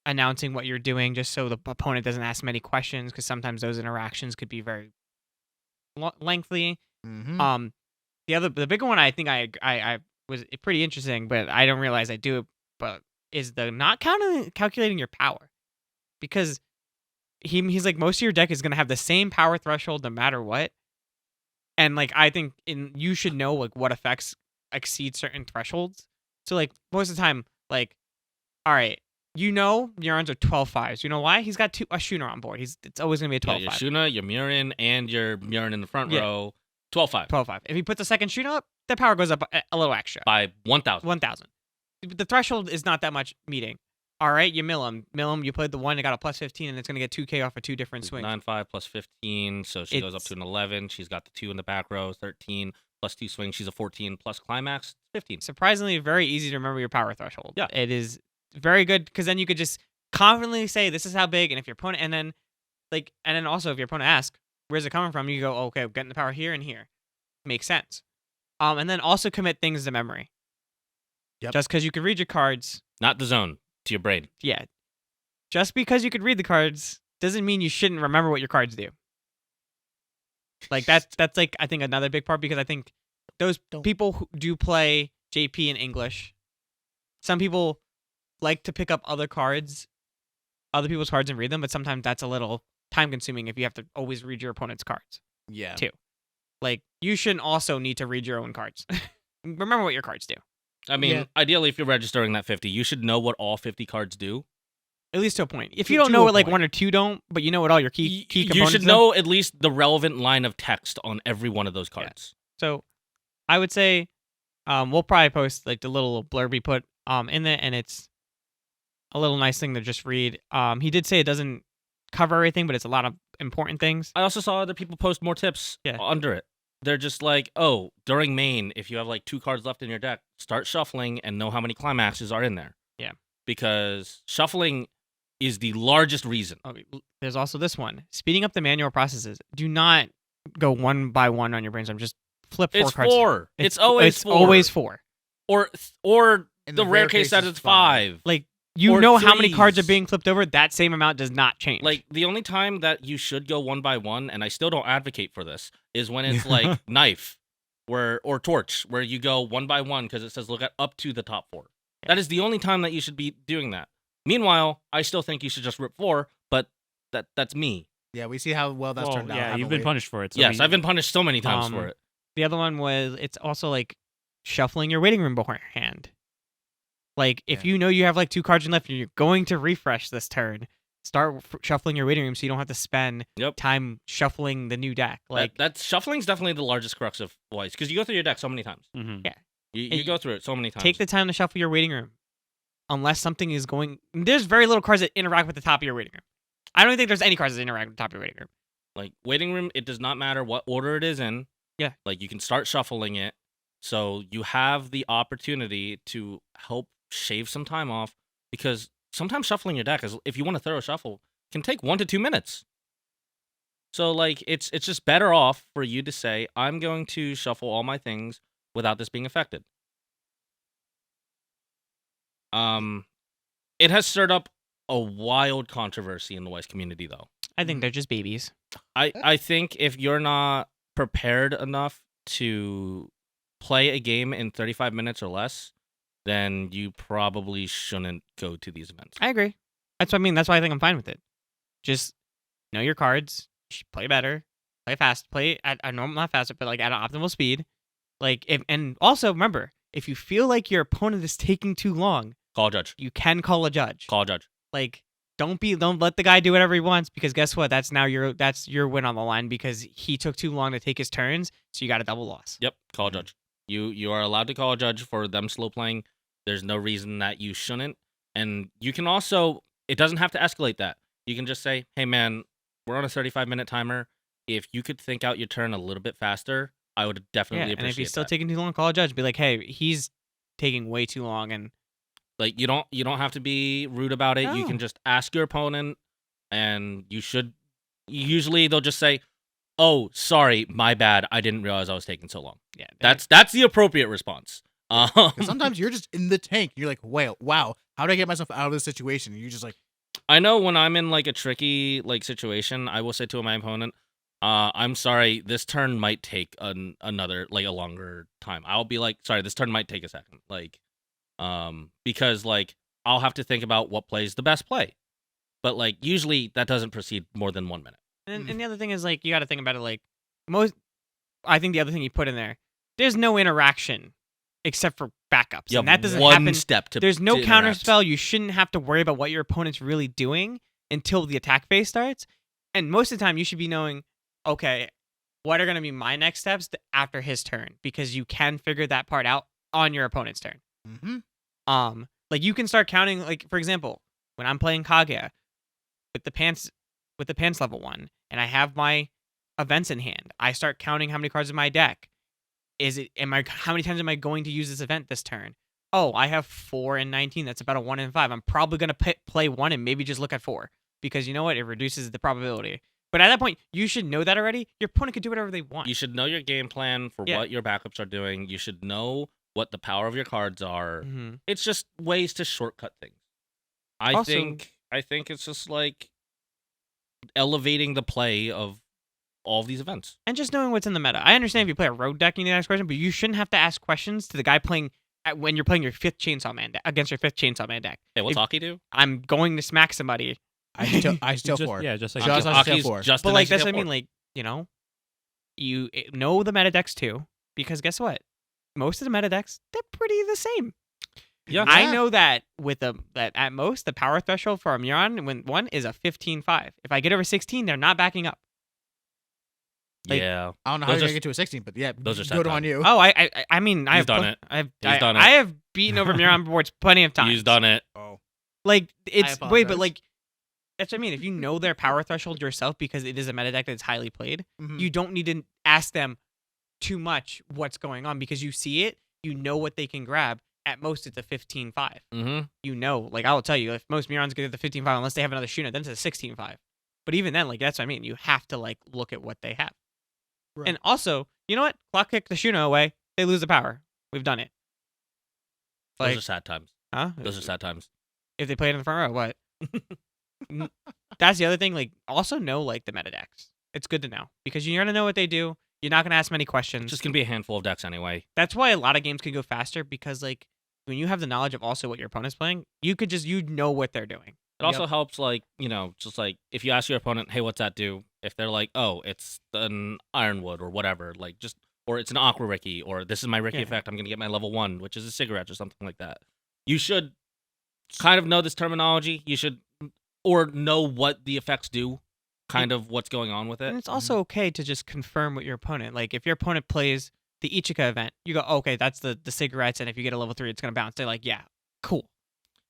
announcing what you're doing just so the opponent doesn't ask many questions, because sometimes those interactions could be very lengthy. Mm-hmm. The bigger one, I think I was pretty interesting, but I don't realize I do it, but is the not calculating your power, because he's like, most of your deck is going to have the same power threshold no matter what. And like, I think you should know like what effects exceed certain thresholds. So like, most of the time, like, all right, Neuron's are 12-5s. You know why? He's got a Shooner on board. It's always going to be a 12-5. Your Shooner, your Murin, and your Murin in the front row, 12-5. 12-5. If he puts a second Shooner up, the power goes up a little extra. By 1,000. 1,000. The threshold is not that much meeting. All right, you mill him. You played the one, you got a plus 15, and it's going to get 2K off of 2 different swings. 9-5 plus 15, so she goes up to an 11. She's got the 2 in the back row, 13 plus 2 swings. She's a 14 plus climax, 15. Surprisingly, very easy to remember your power threshold. Yeah. It is very good, because then you could just confidently say, this is how big, and if your opponent, and then also if your opponent asks, where's it coming from? You go, oh, okay, I'm getting the power here and here. Makes sense. And then also commit things to memory. Yep. Just because you can read your cards. Not the zone, to your brain. Yeah. Just because you could read the cards doesn't mean you shouldn't remember what your cards do. Like, that's like, I think, another big part, because I think those people who do play JP in English, some people like to pick up other people's cards and read them, but sometimes that's a little time consuming if you have to always read your opponent's cards. Yeah. Too. Like, you shouldn't also need to read your own cards. Remember what your cards do. I mean, ideally, if you're registering that 50, you should know what all 50 cards do. At least to a point. If you don't know what like 1 or 2 don't, but you know what all your key components you should know at least the relevant line of text on every one of those cards. Yeah. So I would say we'll probably post like the little blurb he put in there, and it's a little nice thing to just read. He did say it doesn't cover everything, but it's a lot of important things. I also saw other people post more tips under it. They're just like, oh, during main, if you have like 2 cards left in your deck, start shuffling and know how many climaxes are in there. Yeah. Because shuffling is the largest reason. There's also this one. Speeding up the manual processes. Do not go 1 by 1 on your brainstorm. Just flip 4 cards. 4. It's always 4. Always 4. Or the rare case that it's 5. Like, you know how many cards are being flipped over, that same amount does not change. Like, the only time that you should go 1 by 1, and I still don't advocate for this, is when it's like knife or torch, where you go 1 by 1 because it says look at up to the top 4. Yeah. That is the only time that you should be doing that. Meanwhile, I still think you should just rip 4, but that's me. Yeah, we see how well that's turned out. Yeah, you've been punished for it. So yes, I've been punished so many times for it. The other one was, it's also like shuffling your waiting room beforehand. Like, if you know you have like 2 cards left and you're going to refresh this turn, start shuffling your waiting room so you don't have to spend time shuffling the new deck. Like that's shuffling's definitely the largest crux of Weiss, because you go through your deck so many times. Mm-hmm. Yeah, you go through it so many times. Take the time to shuffle your waiting room, unless something is going. There's very little cards that interact with the top of your waiting room. I don't think there's any cards that interact with the top of your waiting room. Like waiting room, it does not matter what order it is in. Yeah, like you can start shuffling it, so you have the opportunity to help shave some time off, because sometimes shuffling your deck, if you want a thorough shuffle, can take 1 to 2 minutes. So like it's just better off for you to say, I'm going to shuffle all my things without this being affected. It has stirred up a wild controversy in the Weiss community, though. I think they're just babies. I think if you're not prepared enough to play a game in 35 minutes or less, then you probably shouldn't go to these events. I agree. That's what I mean. That's why I think I'm fine with it. Just know your cards, play better, play fast, play at a normal, not faster, but like at an optimal speed. Like, and also remember, if you feel like your opponent is taking too long, call a judge. You can call a judge. Call a judge. Like, don't let the guy do whatever he wants, because guess what? That's your win on the line, because he took too long to take his turns, so you got a double loss. Yep, call a judge. You are allowed to call a judge for them slow playing. There's no reason that you shouldn't. And you can also, it doesn't have to escalate that. You can just say, hey man, we're on a 35-minute timer. If you could think out your turn a little bit faster, I would definitely appreciate that. And if he's still taking too long, call a judge. Be like, hey, he's taking way too long. And like, you don't have to be rude about it. No. You can just ask your opponent, and usually they'll just say, oh, sorry, my bad. I didn't realize I was taking so long. Yeah. That's the appropriate response. Sometimes you're just in the tank. You're like, wow, how do I get myself out of this situation? And you're just like, I know when I'm in like a tricky like situation, I will say to my opponent, I'm sorry, this turn might take another like a longer time. I'll be like, sorry, this turn might take a second. Like, because like I'll have to think about what plays the best play. But like usually that doesn't proceed more than 1 minute. And the other thing is, like, you got to think about it like I think the other thing you put in there, there's no interaction except for backups. And that doesn't happen. There's no counterspell. You shouldn't have to worry about what your opponent's really doing until the attack phase starts. And most of the time, you should be knowing, okay, what are going to be my next steps after his turn? Because you can figure that part out on your opponent's turn. Mm-hmm. Like, you can start counting, like, for example, when I'm playing Kaguya with the pants level 1, and I have my events in hand, I start counting how many cards in my deck. How many times am I going to use this event this turn? Oh, I have 4 and 19. That's about a 1 in 5. I'm probably going to play 1 and maybe just look at 4, because you know what? It reduces the probability. But at that point, you should know that already. Your opponent can do whatever they want. You should know your game plan for what your backups are doing. You should know what the power of your cards are. Mm-hmm. It's just ways to shortcut things. I think it's just like elevating the play of all of these events. And just knowing what's in the meta. I understand if you play a road deck, you need to ask questions, but you shouldn't have to ask questions to the guy playing when you're playing your 5th Chainsaw Man deck against your 5th Chainsaw Man deck. Hey, what's Aki do? I'm going to smack somebody. I still 4. Yeah, just like Aki's 4. But like that's what I mean. Like, you know the meta decks too, because guess what? Most of the meta decks, they're pretty the same. Yeah. I know that that at most the power threshold for a Miran when one is a 15-5. If I get over 16, they're not backing up. Like, yeah. I don't know how you're gonna get to a 16, but yeah, those are good sad on times. you. Oh, I mean, He's done it. He's done it. I have beaten over Miran boards plenty of times. He's done it. Oh, Like it's wait, but apologize. like that's what I mean. If you know their power threshold yourself because it is a meta deck that's highly played, Mhm. you don't need to ask them too much what's going on because you see it, you know what they can grab. At most, it's a 15-5. Mm-hmm. You know, like I will tell you, if most Mirans get the 15-5 unless they have another Shuna, then it's a 16-5. But even then, like that's what I mean. You have to like look at what they have. Right. And also, you know what? Clock kick the Shuna away. They lose the power. We've done it. Like, Those are sad times. huh? Those are sad times. If they play it in the front row, what? That's the other thing. Like, also know like the meta decks. It's good to know because you're gonna know what they do. You're not gonna ask many questions. It's just gonna be a handful of decks anyway. That's why a lot of games can go faster because like when you have the knowledge of also what your opponent's playing, you could just know what they're doing. It also helps, like, you know, just like if you ask your opponent, hey, what's that do? If they're like, oh, it's an Ironwood or whatever, like just, or it's an Aqua Ricky, or this is my Ricky effect, I'm going to get my level 1, which is a cigarette or something like that. You should kind of know this terminology. You should, or know what the effects do, kind of what's going on with it. And it's also okay to just confirm with your opponent. Like if your opponent plays the Ichika event, you go, oh, okay, that's the cigarettes, and if you get a level 3, it's going to bounce. They're like, yeah, cool.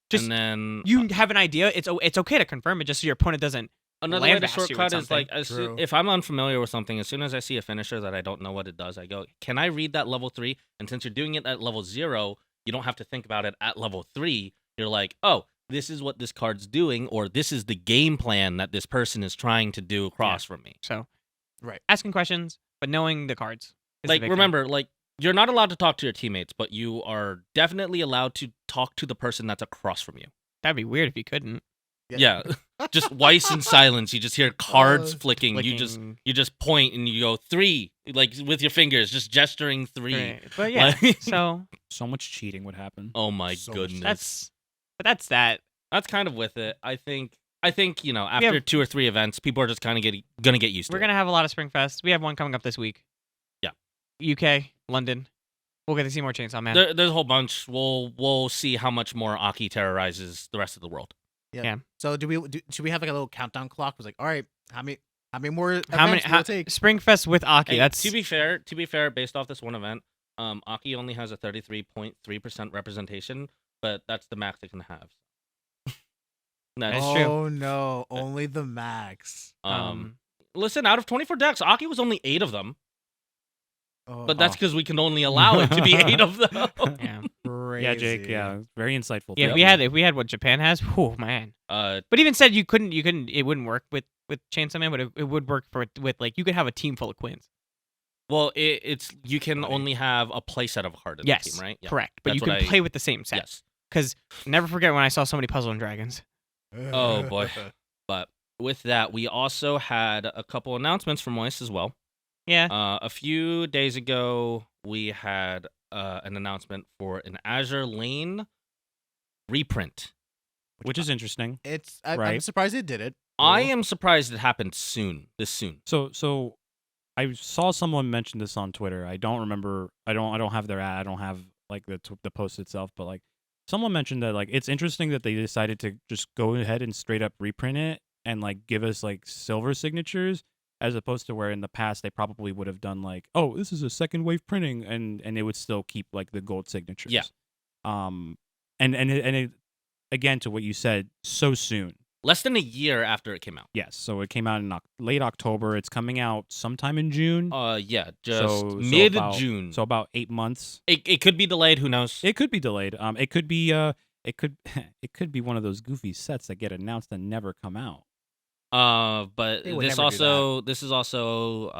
Just and then you have an idea. It's okay to confirm it just so your opponent doesn't. another way to lambast you with shortcut is something. like, if I'm unfamiliar with something, as soon as I see a finisher that I don't know what it does, I go, can I read that level 3? And since you're doing it at level 0, you don't have to think about it at level 3. You're like, oh, this is what this card's doing, or this is the game plan that this person is trying to do across from me. So, right, asking questions, but knowing the cards. Like, remember, like, you're not allowed to talk to your teammates, but you are definitely allowed to talk to the person that's across from you. That'd be weird if you couldn't. Yeah. Just Weiss in silence. You just hear cards flicking. You just point and you go 3, like with your fingers, just gesturing 3. Right. But yeah, Like- so So much cheating would happen. Oh my So much. goodness. that's that. That's kind of with it. I think you know, after 2 or 3 events, people are just kind of gonna get used to We're it. gonna have a lot of Springfest. We have one coming up this week. Yeah. UK, London. We'll get to see more Chainsaw Man. There's a whole bunch. We'll see how much more Aki terrorizes the rest of the world. Yeah. So should we have like a little countdown clock? It was like, all right, how many more events How many? will it take? Springfest with Aki. And That's to be fair, based off this one event, Aki only has a 33.3% representation, but that's the max it can have. That's oh true. no, only the max. Listen, out of 24 decks, Aki was only 8 of them, Oh, but that's because we can only allow it to be 8 of them. yeah. crazy. Yeah, Jake. Yeah, very insightful. Yeah, if we had what Japan has, oh man. But even said you couldn't. It wouldn't work with Chainsaw Man, but it would work with like you could have a team full of Quins. Well, it's you can only have a play set of a card in Yes, the team, right? Yeah. correct. But That's you what can play with the same set. Yes. Because never forget when I saw so many Puzzle and Dragons. Oh, boy. But with that, we also had a couple announcements from Weiss as well. Yeah. A few days ago, we had an announcement for an Azure Lane reprint. which is interesting. I'm Right. surprised they did it. I am surprised it happened this soon. So I saw someone mention this on Twitter. I don't remember. I don't have their ad. I don't have like the post itself. But like someone mentioned that like it's interesting that they decided to just go ahead and straight up reprint it and like give us like silver signatures as opposed to where in the past they probably would have done like, oh, this is a second wave printing and they would still keep like the gold signatures. Yeah. And it, again to what you said, so soon. Less than a year after it came out. Yes, so it came out in late October. It's coming out sometime in June. Yeah, just So mid-June. So about 8 months. It could be delayed. Who knows? It could be delayed. It could be it could be one of those goofy sets that get announced and never come out. But They would this never do is also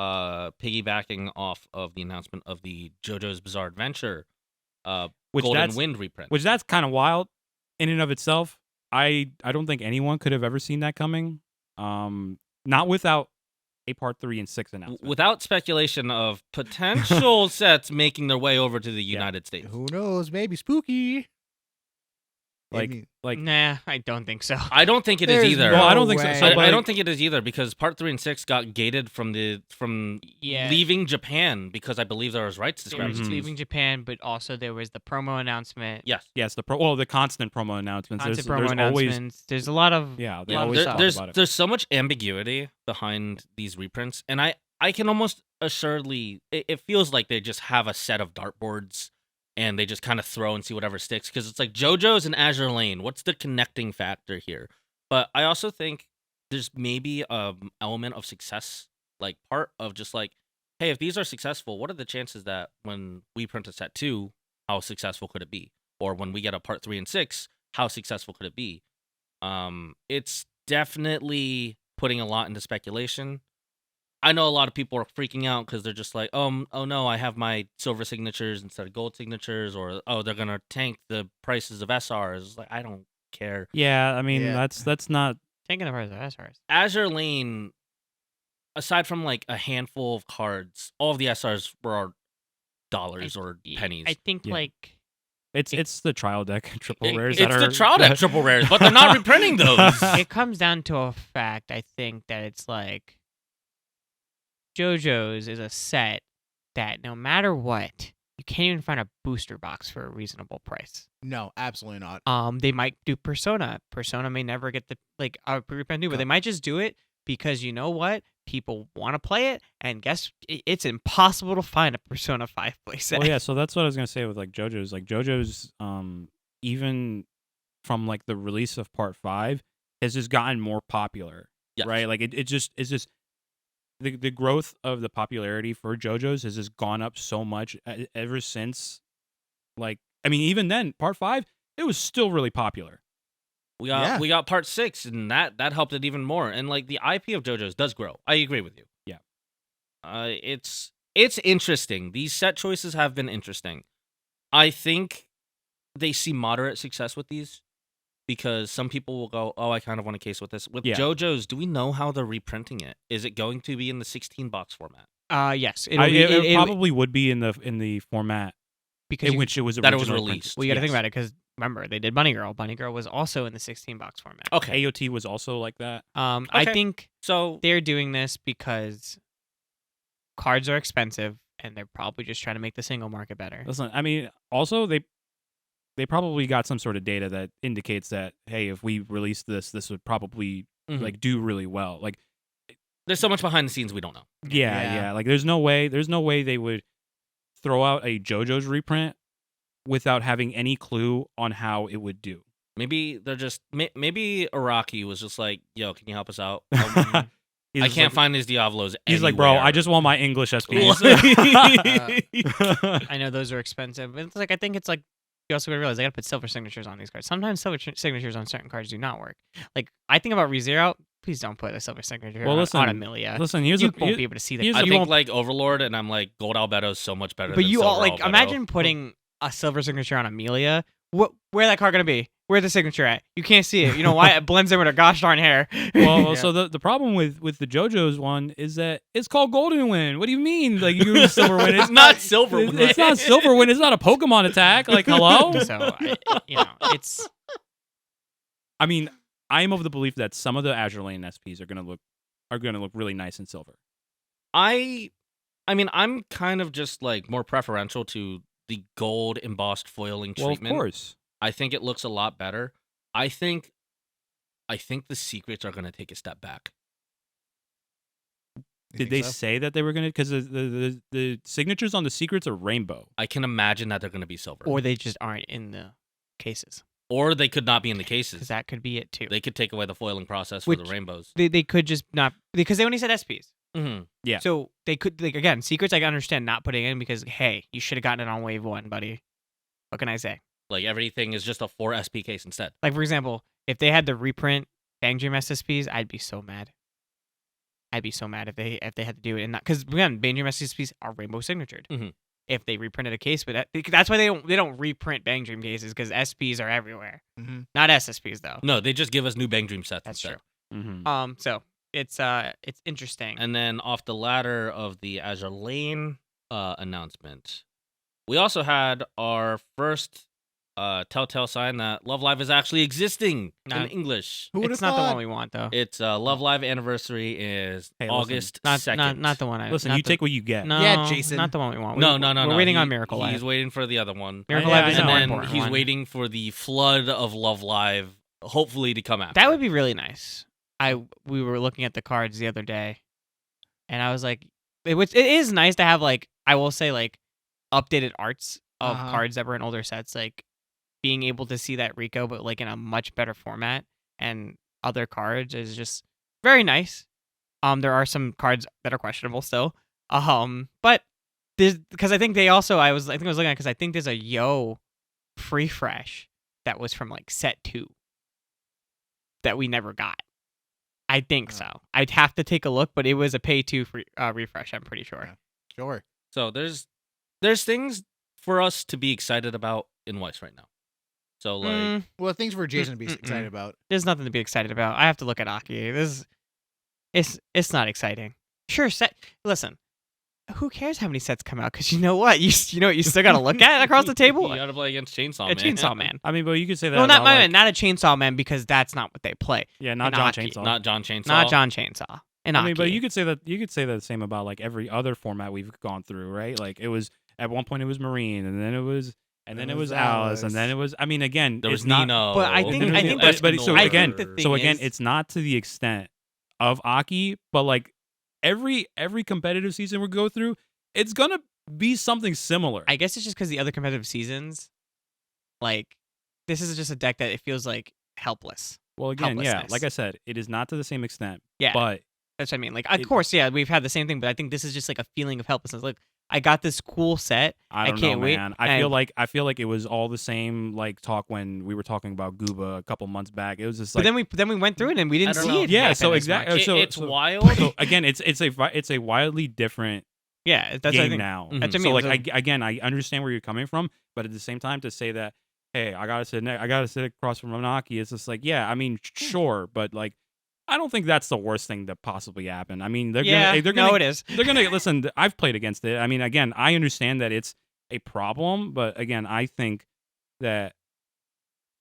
piggybacking off of the announcement of the JoJo's Bizarre Adventure, Which Golden that's- Wind reprint. Which that's kind of wild in and of itself. I don't think anyone could have ever seen that coming. Not without a part 3 and 6 announcement. Without speculation of potential sets making their way over to the United States. Who knows? Maybe spooky. Nah, I don't think so. I don't think it is There's either. Well, I no don't think so. way. So, I don't think it is either because part 3 and 6 got gated from Yeah. leaving Japan because I believe there was rights They were discrepancies. leaving Japan, but also there was the promo announcement. Yes. Yes, the constant promo announcements. Constant There's promo announcements. There's a lot of Yeah, they lot of always stuff. talk about it. There's so much ambiguity behind these reprints, and I can almost assuredly it feels like they just have a set of dartboards and they just kind of throw and see whatever sticks because it's like JoJo's and Azure Lane. What's the connecting factor here? But I also think there's maybe element of success, like part of just like, hey, if these are successful, what are the chances that when we print a set 2, how successful could it be? Or when we get a part 3 and 6, how successful could it be? It's definitely putting a lot into speculation. I know a lot of people are freaking out because they're just like, oh no, I have my silver signatures instead of gold signatures, or oh, they're gonna tank the prices of SRs. It's like I don't care. Yeah, I mean Yeah. that's not. taking the price of SRs. Azure Lane, aside from like a handful of cards, all of the SRs were dollars or pennies. I think Yeah. like It's the trial deck triple rares. It's the trial deck triple rares, but they're not reprinting those. it comes down to a fact. I think that it's like JoJo's is a set that no matter what, you can't even find a booster box for a reasonable price. No, absolutely not. They might do Persona. Persona may never get the a reprint new, but they might just do it because you know what? People want to play it, and it's impossible to find a Persona 5 playset. Well, yeah. So that's what I was gonna say with like JoJo's. Like JoJo's, even from like the release of Part 5, has just gotten more popular. Yes. Right. Like it's just the growth of the popularity for JoJo's has just gone up so much ever since. Like, I mean, even then, Part 5, it was still really popular. We got part 6, and that helped it even more. And like the IP of JoJo's does grow. I agree with you. Yeah. It's interesting. These set choices have been interesting. I think they see moderate success with these because some people will go, "Oh, I kind of want a case with this." With JoJo's, do we know how they're reprinting it? Is it going to be in the 16-box format? Yes. It probably would be in the format because in which it was that it was originally released. printed. Well, you got to think about it because remember they did Bunny Girl. Bunny Girl was also in the 16-box format. Okay. AOT was also like that. I think So they're doing this because cards are expensive and they're probably just trying to make the single market better. Listen, I mean, also they probably got some sort of data that indicates that hey, if we release this would probably like do really well. Like there's so much behind the scenes we don't know. Yeah. Like there's no way they would throw out a JoJo's reprint without having any clue on how it would do. Maybe they're just maybe Araki was just like, "Yo, can you help us out? I I can't find these Diablos." He's like, bro, I just want my English SPs. I know those are expensive, but it's like I think it's like you also gotta realize they gotta put silver signatures on these cards. Sometimes silver signatures on certain cards do not work. Like I think about ReZero. Please don't put a silver signature on Amelia. Listen, you won't be able to see the. I think like Overlord, and I'm like Gold Albedo is so much better. But than you all Silver like Albedo. imagine putting a silver signature on Amelia. Where that card gonna be? Where's the signature at? You can't see it. You know why? It blends in with her gosh darn hair. Well, so the problem with the JoJo's one is that it's called Golden Wind. What do you mean? Like you use Silver Wind? It's not Silver Wind. It's not Silver Wind. It's not a Pokemon attack. Like hello. So it's. I mean, I am of the belief that some of the Azure Lane SPs are gonna look really nice in silver. I mean, I'm kind of just like more preferential to the gold embossed foiling treatment. Well, of course. I think it looks a lot better. I think the secrets are going to take a step back. Did they say that they were gonna? Because the signatures on the secrets are rainbow. I can imagine that they're going to be silver, Or they just aren't in the cases. or they could not be in the cases. Because that could be it too. They could take away the foiling process for the rainbows. They could just not because they only said SPs. Mm-hmm. Yeah. So they could again secrets. I can understand not putting in because hey, you should have gotten it on wave 1, buddy. What can I say? Like everything is just a 4 SP case instead. Like for example, if they had the reprint Bang Dream SSPs, I'd be so mad. I'd be so mad if they had to do it and not because again, Bang Dream SSPs are rainbow signatured. Mm-hmm. If they reprinted a case, but that's why they don't reprint Bang Dream cases because SPs are everywhere. Mm-hmm. Not SSPs though. No, they just give us new Bang Dream sets. That's instead. true. Mm-hmm. So it's interesting. And then off the ladder of the Azure Lane announcement, we also had our first telltale sign that Love Live is actually existing in English. Who would It's have not thought? the one we want, though. It's Love Live anniversary is August 2nd. Not the one. Listen, you take what you get. No, Yeah, Jason. Not the one we want. No. We're waiting on Miracle Live. He's waiting for the other one. Miracle Live is and the more then important he's one. waiting for the flood of Love Live, hopefully to come after. That would be really nice. We were looking at the cards the other day, and I was like, it is nice to have, like, I will say, like, updated arts of cards that were in older sets, like being able to see that Rico, but like in a much better format, and other cards is just very nice. There are some cards that are questionable still. But there's, because I think they also I was looking at, because I think there's a Yo free fresh that was from like set 2 that we never got. I think so. I'd have to take a look, but it was a pay 2 free, refresh, I'm pretty sure. Yeah. Sure. So there's things for us to be excited about in Weiss right now. So like, well, things for Jason to be excited about. There's nothing to be excited about. I have to look at Aki. It's not exciting. Sure, listen. Who cares how many sets come out? Because you know what? You know what you still got to look at across the table? You got to play against Chainsaw a Man. Chainsaw Man. I mean, but you could say that. Well, not about, not a Chainsaw Man, because that's not what they play. Yeah, not John Chainsaw. Not John Chainsaw. Not John Chainsaw. And I mean, but you could say that the same about like every other format we've gone through, right? Like it was at one point it was Marine, and then it was Alice, and then it was. I mean, again, there was not, Nino. But I think it's not to the extent of Aki, but like every competitive season we go through, it's gonna be something similar. I guess it's just because the other competitive seasons, like, this is just a deck that it feels like helpless. Well, again, yeah, like I said, it is not to the same extent. Yeah, but that's what I mean. Like, of course, yeah, we've had the same thing, but I think this is just like a feeling of helplessness. Like, I got this cool set. I can't wait. Man. I feel like it was all the same like talk when we were talking about Gooba a couple months back. It was just like, but then we went through it and we didn't see it. Yeah, so exactly. It's wild. So again, it's a wildly different. Yeah, that's game now. That's so like I understand where you're coming from, but at the same time to say that, hey, I gotta sit across from Monaki, it's just like, yeah, I mean, sure, but like, I don't think that's the worst thing that possibly happened. I mean, they're gonna it is. They're gonna listen. I've played against it. I mean, again, I understand that it's a problem, but again, I think that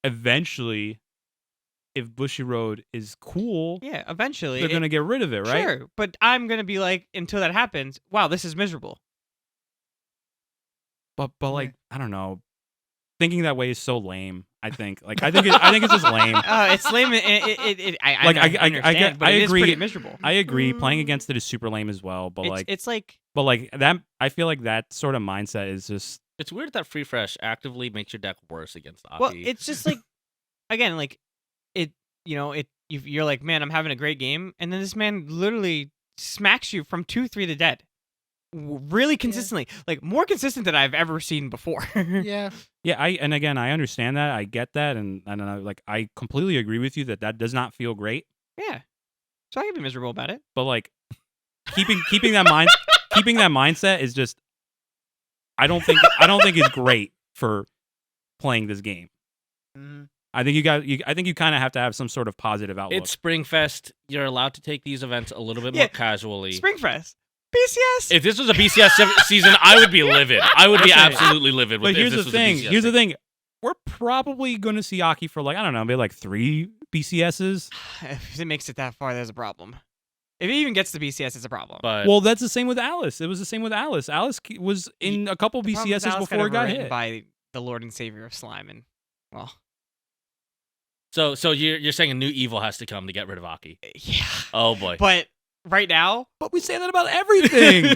eventually, if Bushiroad is cool, yeah, eventually they're gonna get rid of it, right? Sure, but I'm gonna be like, until that happens, wow, this is miserable. But like, I don't know. Thinking that way is so lame. I think it's just lame. It's lame. I agree. It is pretty miserable. I agree. Playing against it is super lame as well. But it's like that. I feel like that sort of mindset is just. It's weird that Free Fresh actively makes your deck worse against Aki. Well, it's just like, again, like it. You know, you're like, man, I'm having a great game, and then this man literally smacks you from 2-3 to dead. Really consistently, like more consistent than I've ever seen before. Yeah. And again, I understand that. I get that, and like I completely agree with you that does not feel great. Yeah. So I can be miserable about it. But like keeping that mindset is just I don't think it's great for playing this game. Mm-hmm. I think you kind of have to have some sort of positive outlook. It's Springfest. You're allowed to take these events a little bit more casually. Springfest. BCS. If this was a BCS season, I would be livid. I would be absolutely livid. But here's the thing. Here's the thing. We're probably going to see Aki for like, I don't know, maybe like 3 BCSs. If it makes it that far, there's a problem. If it even gets to BCS, it's a problem. But well, that's the same with Alice. It was the same with Alice. Alice was in a couple BCSs before it got hit by the Lord and Savior of Slime, and well. So you're saying a new evil has to come to get rid of Aki? Yeah. Oh boy. But right now, we say that about everything.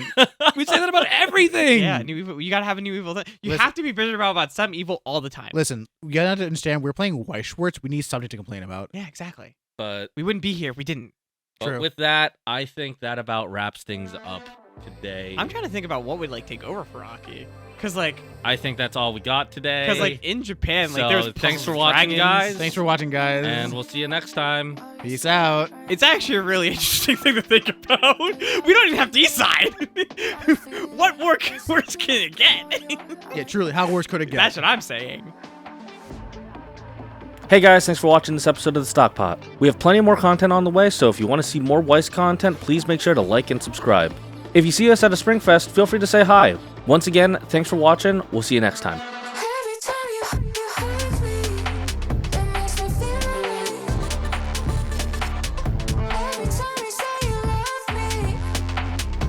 We say that about everything. Yeah, new evil. You gotta have a new evil. You have to be miserable about some evil all the time. Listen, you gotta understand. We're playing Weiss Schwarz. We need something to complain about. Yeah, exactly. But we wouldn't be here if we didn't. But with that, I think that about wraps things up today. I'm trying to think about what would like take over for Aki. Cause like I think that's all we got today. Cause like in Japan, like so there's thanks for watching, guys. Thanks for watching, guys. And we'll see you next time. Peace out. It's actually a really interesting thing to think about. We don't even have to decide. What worse can it get? Yeah, truly, how worse could it get? That's what I'm saying. Hey guys, thanks for watching this episode of The Stockpot. We have plenty more content on the way, so if you want to see more Weiss content, please make sure to like and subscribe. If you see us at a Springfest, feel free to say hi. Once again, thanks for watching. We'll see you next time.